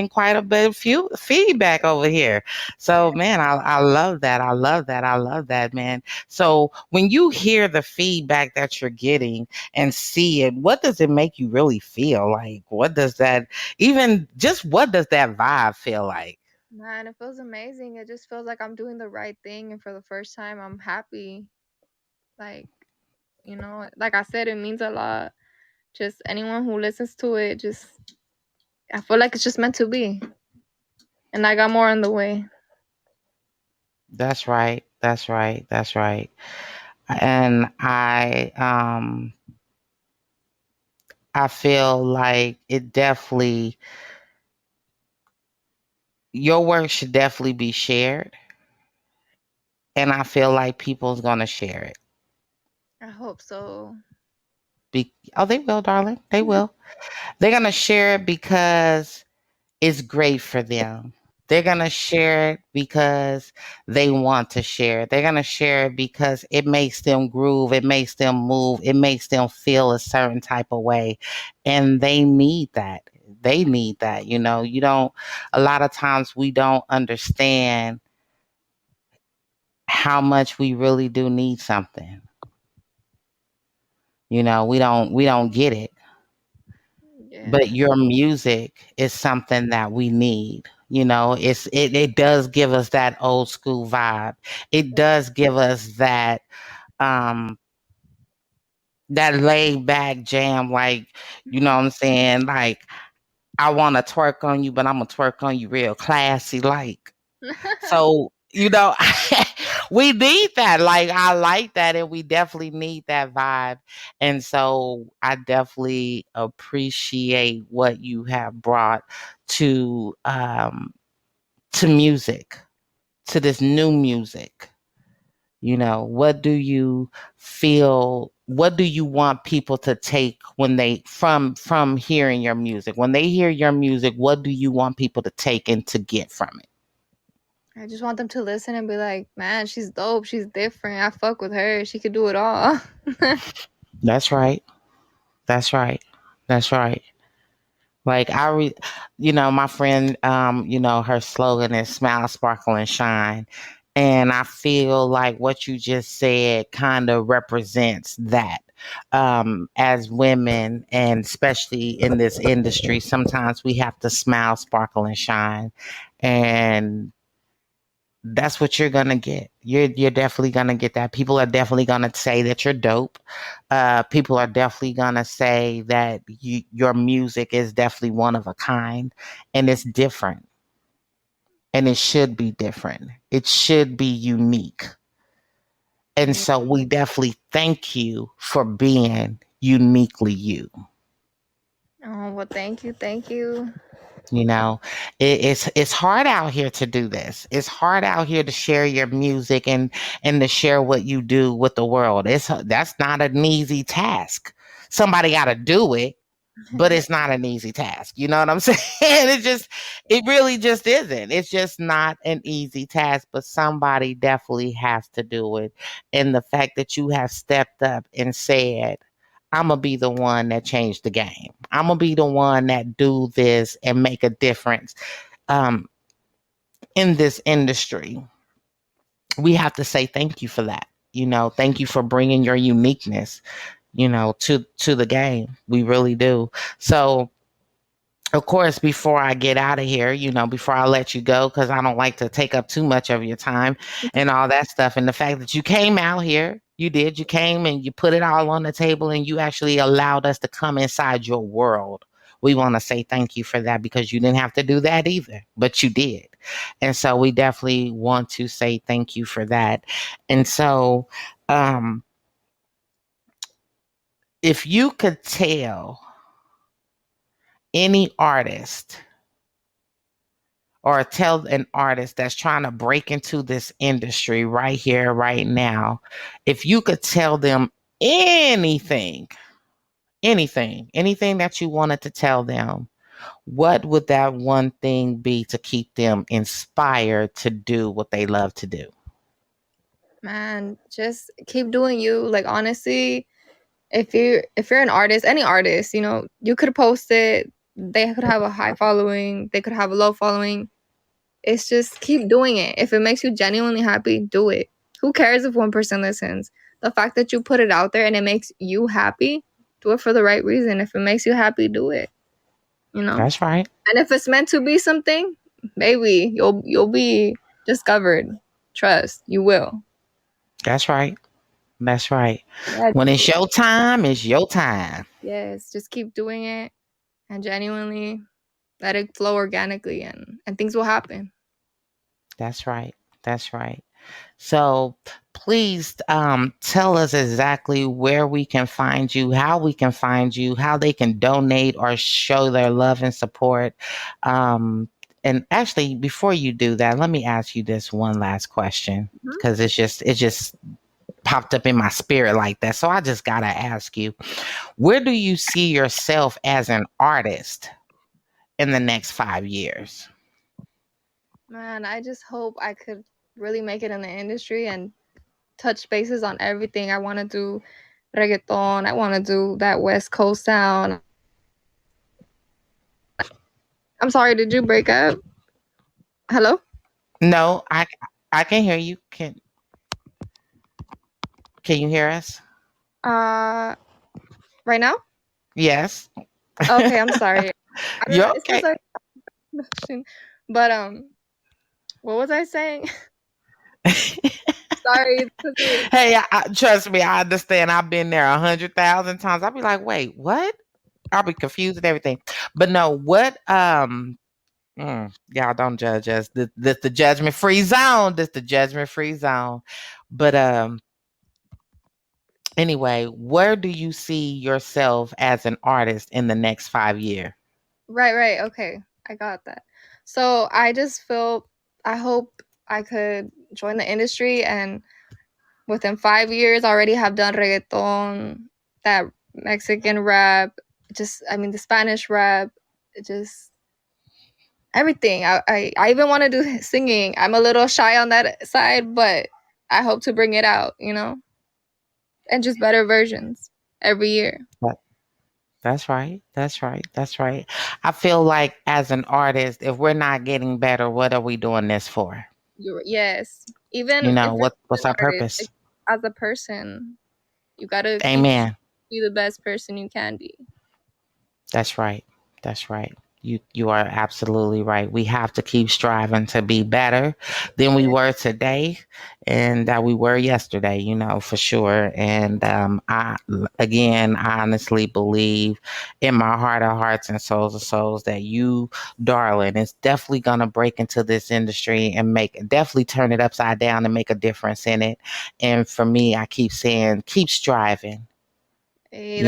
quite a bit of feedback over here. So, man, I love that. I love that, man. So when you hear the feedback that you're getting and see it, what does it make you really feel like? What does that vibe feel like? Man, it feels amazing. It just feels like I'm doing the right thing, and for the first time, I'm happy. Like, like I said, it means a lot. Just anyone who listens to it, I feel like it's just meant to be. And I got more on the way. That's right. And I feel like your work should definitely be shared. And I feel like people's gonna share it. I hope so. They will, darling. They will. They're gonna share it because it's great for them. They're gonna share it because they want to share it. They're gonna share it because it makes them groove, it makes them move, it makes them feel a certain type of way. And they need that. They need that. A lot of times we don't understand how much we really do need something. We don't get it. Yeah. But your music is something that we need. It does give us that old school vibe. It does give us that that laid back jam, like, you know what I'm saying? Like, I want to twerk on you, but I'm gonna twerk on you real classy, like. So, we need that. Like, I like that, and we definitely need that vibe. And so I definitely appreciate what you have brought to music, to this new music. What do you feel, what do you want people to take when they from hearing your music? When they hear your music, what do you want people to take and to get from it? I just want them to listen and be like, man, she's dope. She's different. I fuck with her. She could do it all. That's right. Like, my friend, her slogan is smile, sparkle, and shine. And I feel like what you just said kind of represents that. As women, and especially in this industry, sometimes we have to smile, sparkle, and shine. And that's what you're gonna get. You're definitely gonna get that. People are definitely gonna say that you're dope. People are definitely gonna say that your music is definitely one of a kind, and it's different, and it should be different. It should be unique. And so we definitely thank you for being uniquely you. Oh, well, thank you. It's hard out here to do this. It's hard out here to share your music and to share what you do with the world. That's not an easy task. Somebody got to do it. but it's not an easy task. You know what I'm saying? It really just isn't. It's just not an easy task, but somebody definitely has to do it. And the fact that you have stepped up and said, I'm gonna be the one that changed the game. I'm gonna be the one that do this and make a difference um, in this industry. We have to say thank you for that. Thank you for bringing your uniqueness, to the game. We really do. So, of course, before I get out of here, before I let you go, because I don't like to take up too much of your time and all that stuff. And the fact that you came out here, you came and you put it all on the table and you actually allowed us to come inside your world. We want to say thank you for that because you didn't have to do that either, but you did. And so we definitely want to say thank you for that. And so, if you could tell any artist or tell an artist that's trying to break into this industry right here, right now, if you could tell them anything, anything that you wanted to tell them, what would that one thing be to keep them inspired to do what they love to do? Man, just keep doing you. Like, honestly, if you're an artist, any artist, you could post it. They could have a high following. They could have a low following. It's just keep doing it. If it makes you genuinely happy, do it. Who cares if one person listens? The fact that you put it out there and it makes you happy, do it for the right reason. If it makes you happy, do it. That's right. And if it's meant to be something, maybe you'll be discovered. Trust, you will. That's right. That's right. Yeah, When it's your time, it's your time. yes, just keep doing it and genuinely let it flow organically and things will happen. That's right. That's right. So please tell us exactly where we can find you, how we can find you, how they can donate or show their love and support. And actually, before you do that, let me ask you this one last question because it just popped up in my spirit like that. So I just gotta ask you, where do you see yourself as an artist in the next 5 years? Man, I just hope I could really make it in the industry and touch bases on everything. I want to do reggaeton. I want to do that West Coast sound. I'm sorry, did you break up? Hello? No, I can hear you. Can you hear us? Right now? Yes. Okay, I'm sorry. I don't know. You're It okay. says but what was I saying? Sorry. Hey, trust me, I understand. I've been there 100,000 times. I'll be like, wait, what? I'll be confused and everything. But no, what? Y'all don't judge us. This the judgment free zone. This the judgment free zone. But anyway, where do you see yourself as an artist in the next 5 years? Right. Okay. I got that. So I just I hope I could join the industry and within 5 years already have done reggaeton, that Mexican rap, the Spanish rap, just everything. I even want to do singing. I'm a little shy on that side, but I hope to bring it out, and just better versions every year. That's right. That's right. That's right. I feel like as an artist, if we're not getting better, what are we doing this for? Yes. Even if you're What's an our artist, purpose? as a person, you gotta Amen. be the best person you can be. That's right. That's right. You are absolutely right. We have to keep striving to be better than we were today and that we were yesterday, for sure. And I honestly believe in my heart of hearts and souls of souls that you, darling, is definitely gonna break into this industry and definitely turn it upside down and make a difference in it. And for me, I keep saying, keep striving. Hey,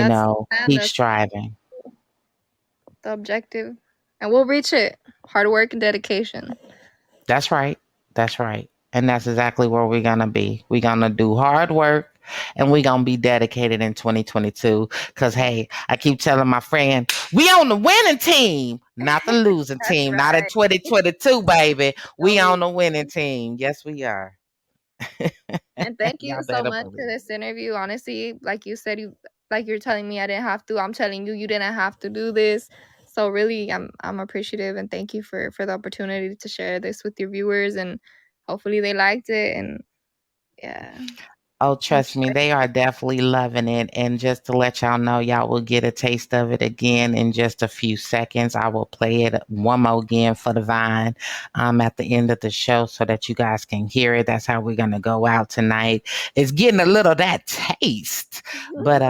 Keep striving. The objective, and we'll reach it. Hard work and dedication. That's right. That's right. And that's exactly where we're going to be. We're going to do hard work And we're going to be dedicated in 2022 because, hey, I keep telling my friend, we on the winning team, not the losing team, not in 2022, baby. We on the winning team. Yes, we are. And thank you Y'all so better much for believe. this interview. Honestly, like you said, like you're telling me I didn't have to. I'm telling you, you didn't have to do this. So really, I'm appreciative and thank you for the opportunity to share this with your viewers, and hopefully they liked it. And yeah. Oh, trust me, they are definitely loving it. And just to let y'all know, y'all will get a taste of it again in just a few seconds. I will play it one more again for the Vine at the end of the show so that you guys can hear it. That's how we're gonna go out tonight. It's getting a little of that taste. But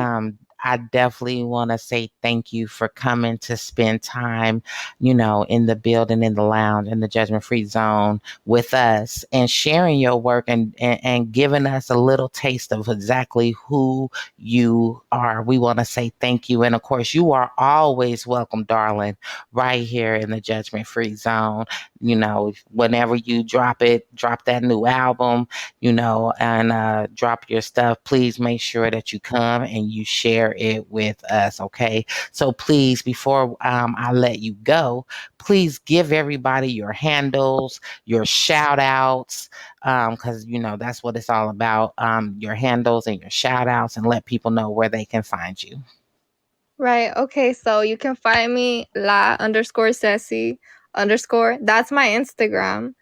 I definitely want to say thank you for coming to spend time, in the building, in the lounge, in the judgment free zone with us and sharing your work and giving us a little taste of exactly who you are. We want to say thank you. And of course, you are always welcome, darling, right here in the judgment free zone. Whenever you drop that new album, and drop your stuff, please make sure that you come and you share it with us. Okay. So please, before I let you go, please give everybody your handles, your shout outs, because that's what it's all about. Your handles and your shout outs, and let people know where they can find you. Right. Okay. So you can find me _Ceci_. That's my Instagram.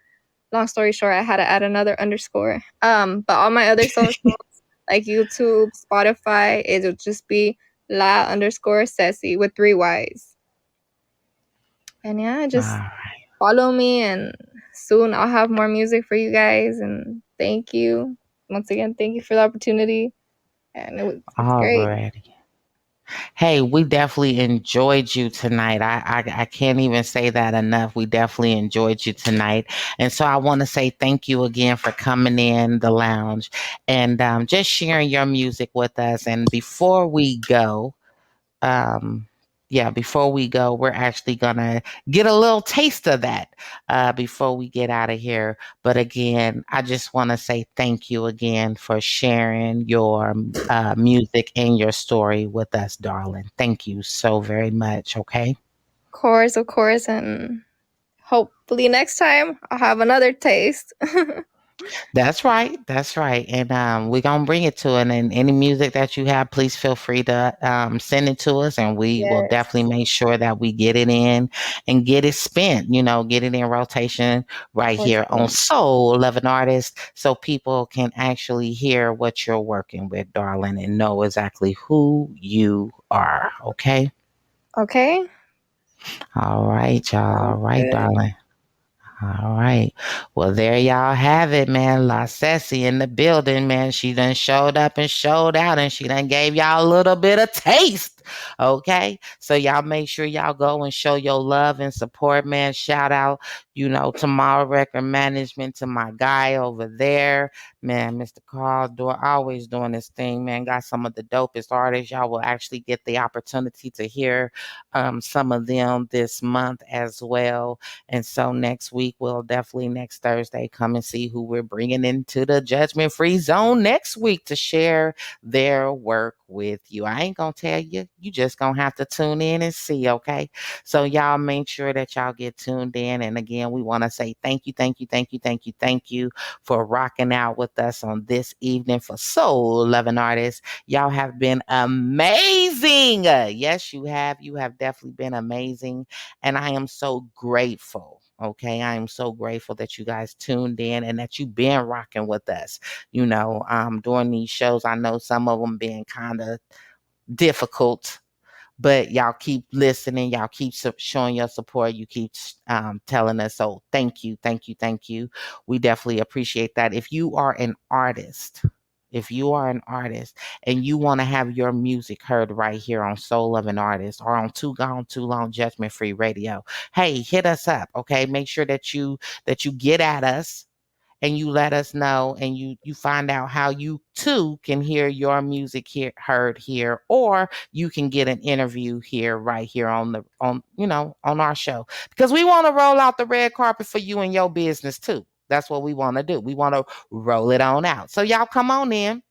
Long story short, I had to add another underscore. But all my other socials like YouTube, Spotify, it'll just be _Ceci with 3 Y's. And yeah, just follow me, and soon I'll have more music for you guys. And thank you once again. Thank you for the opportunity. And it's great. Alrighty. Hey, we definitely enjoyed you tonight. I can't even say that enough. We definitely enjoyed you tonight. And so I want to say thank you again for coming in the lounge and just sharing your music with us. And before we go, we're actually gonna get a little taste of that before we get out of here. But again, I just want to say thank you again for sharing your music and your story with us, darling. Thank you so very much. Okay. Of course, and hopefully next time I'll have another taste. That's right. That's right. And we're going to bring it to it. And any music that you have, please feel free to send it to us. And we will definitely make sure that we get it in and get it spent, get it in rotation right here on Soul of an Artist so people can actually hear what you're working with, darling, and know exactly who you are. Okay. Okay. All right, y'all. All right, darling. All right. Well, there y'all have it, man. La Ceci in the building, man. She done showed up and showed out, and she done gave y'all a little bit of taste. Okay. So y'all make sure y'all go and show your love and support, man. Shout out, to my record management, to my guy over there, man, Mr. Carl, always doing this thing, man. Got some of the dopest artists. Y'all will actually get the opportunity to hear some of them this month as well. And so next week, next Thursday, come and see who we're bringing into the judgment free zone next week to share their work with you. I ain't going to tell you. You just going to have to tune in and see, okay? So y'all make sure that y'all get tuned in. And again, we want to say thank you, thank you, thank you, thank you, thank you for rocking out with us on this evening for Soul Loving Artists. Y'all have been amazing. Yes, you have. You have definitely been amazing. And I am so grateful. Okay. I am so grateful that you guys tuned in and that you've been rocking with us, during these shows. I know some of them being kind of difficult, but y'all keep listening. Y'all keep showing your support. You keep telling us. So thank you. Thank you. Thank you. We definitely appreciate that. If you are an artist, and you want to have your music heard right here on Soul of an Artist or on Too Gone Too Long Judgment Free Radio, hey, hit us up. Okay. Make sure that you get at us and you let us know, and you find out how you too can hear your music heard here, or you can get an interview here right here on our show, because we want to roll out the red carpet for you and your business too. That's what we want to do. We want to roll it on out. So y'all come on in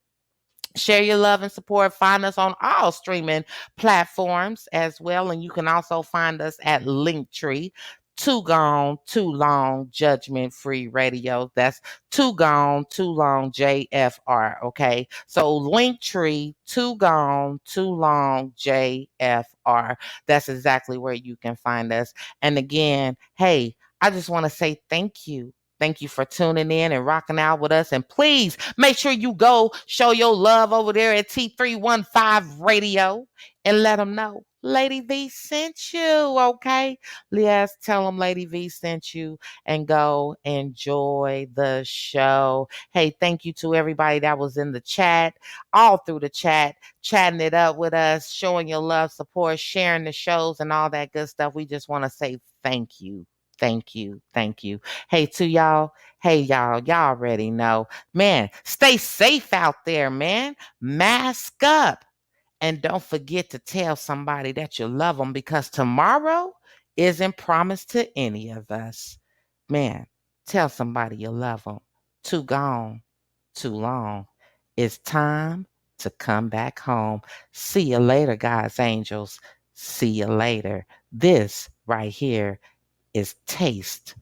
Share your love and support. Find us on all streaming platforms as well. And you can also find us at Linktree. Too Gone, Too Long, Judgment Free Radio. That's Too Gone, Too Long, JFR. Okay. So Linktree, Too Gone, Too Long, JFR. That's exactly where you can find us. And again, hey, I just want to say thank you. Thank you for tuning in and rocking out with us. And please make sure you go show your love over there at T315 Radio and let them know Lady V sent you, okay? Yes, tell them Lady V sent you and go enjoy the show. Hey, thank you to everybody that was in the chat, all through the chat, chatting it up with us, showing your love, support, sharing the shows and all that good stuff. We just want to say thank you. Thank you. Thank you. Hey, to y'all. Hey, y'all already know. Man, stay safe out there, man. Mask up. And don't forget to tell somebody that you love them because tomorrow isn't promised to any of us. Man, tell somebody you love them. Too gone, too long. It's time to come back home. See you later, God's angels. See you later. This right here is Taste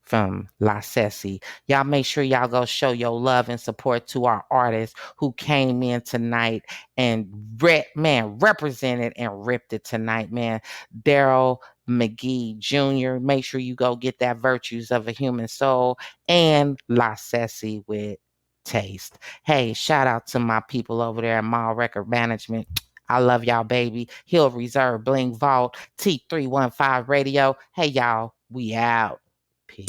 from La Ceci. Y'all make sure y'all go show your love and support to our artists who came in tonight and represented and ripped it tonight, man. Darryl, McGee Jr. Make sure you go get that Virtues of a Human Soul and La Ceci with Taste. Hey, shout out to my people over there at Mall Record Management. I love y'all, baby. Hill Reserve, Bling Vault, T315 Radio. Hey, y'all, we out. Peace.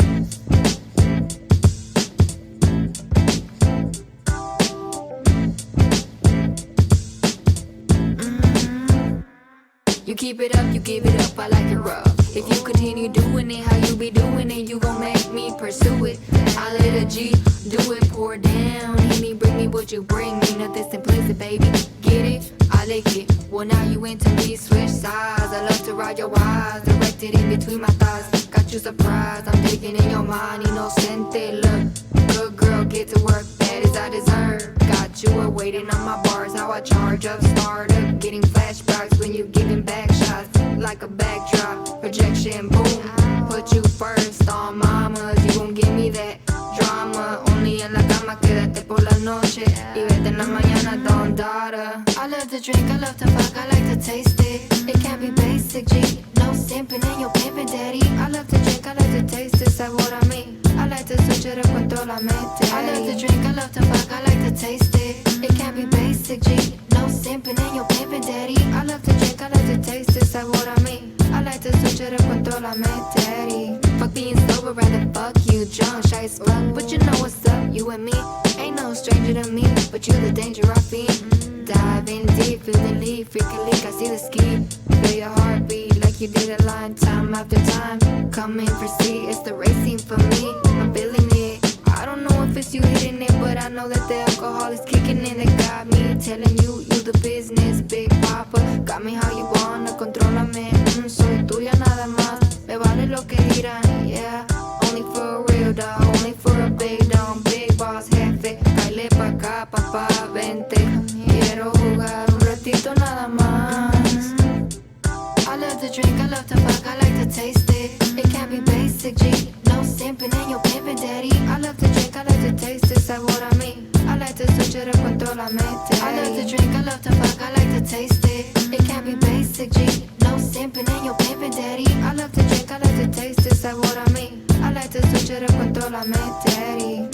You keep it up, you give it up, I like it rough. If you continue doing it how you be doing it, you gon' make me pursue it. I let a G do it, pour down. Hit me, bring me what you bring me, nothing simplicity, baby. Get it? I like it. Well, now you into me, switch sides. I love to ride your eyes, directed in between my thighs. Got you surprised, I'm digging in your mind, inocente. Look, good girl, get to work, that is I deserve. Got you waiting on my bars, how I charge up, start up, getting flashbacks when you giving back shots like a backdrop, projection, boom. Put you first on mamas, you gon' give me that drama. Only en la cama, quédate por la noche y vete en la mañana, don't daughter. I love to drink, I love to fuck, I like to taste it. It can't be basic, G. No simping and your pimpin', daddy. I love to drink, I like to taste it, sabor a mí. I like to switch it up con toda la mente. I love to drink, I love to fuck, I like to taste it. It can't be basic, G. No simping and your pimpin', daddy. I love to drink, I like to taste it, sabor a mí. I like to switch it up con toda la mente, daddy. Fuck being sober, rather fuck you drunk, shy as fuck. But you know what's up, you and me. Ain't no stranger to me, but you the danger I feel. Dive in deep, feel the lead, freaking leak, I see the ski. Feel your heartbeat like you did a line, time after time. Come in for see, it's the racing for me. I'm feeling it. I don't know if it's you hitting it, but I know that the alcohol is kicking in. They got me telling you the business, Big Papa. Got me how you wanna, contrólame. Soy tuya nada más. Me vale lo que dirán, yeah. Only for a real dog, only for a big dog, big boss jefe. Baile pa' acá, papá, vente. Quiero jugar un ratito nada más. I love to drink, I love to fuck, I like to taste it. It can't be basic, G. No simping and your pimpin', daddy. I love to drink, I like to taste it, sabor a mí. I like to switch it up con toda la mente. I love to drink, I love to fuck, I like to taste it. It can't be basic, G. No simping and your pimpin', daddy. I love to drink, I like to taste it, sabor a mí. I like to switch it up con toda la mente, daddy.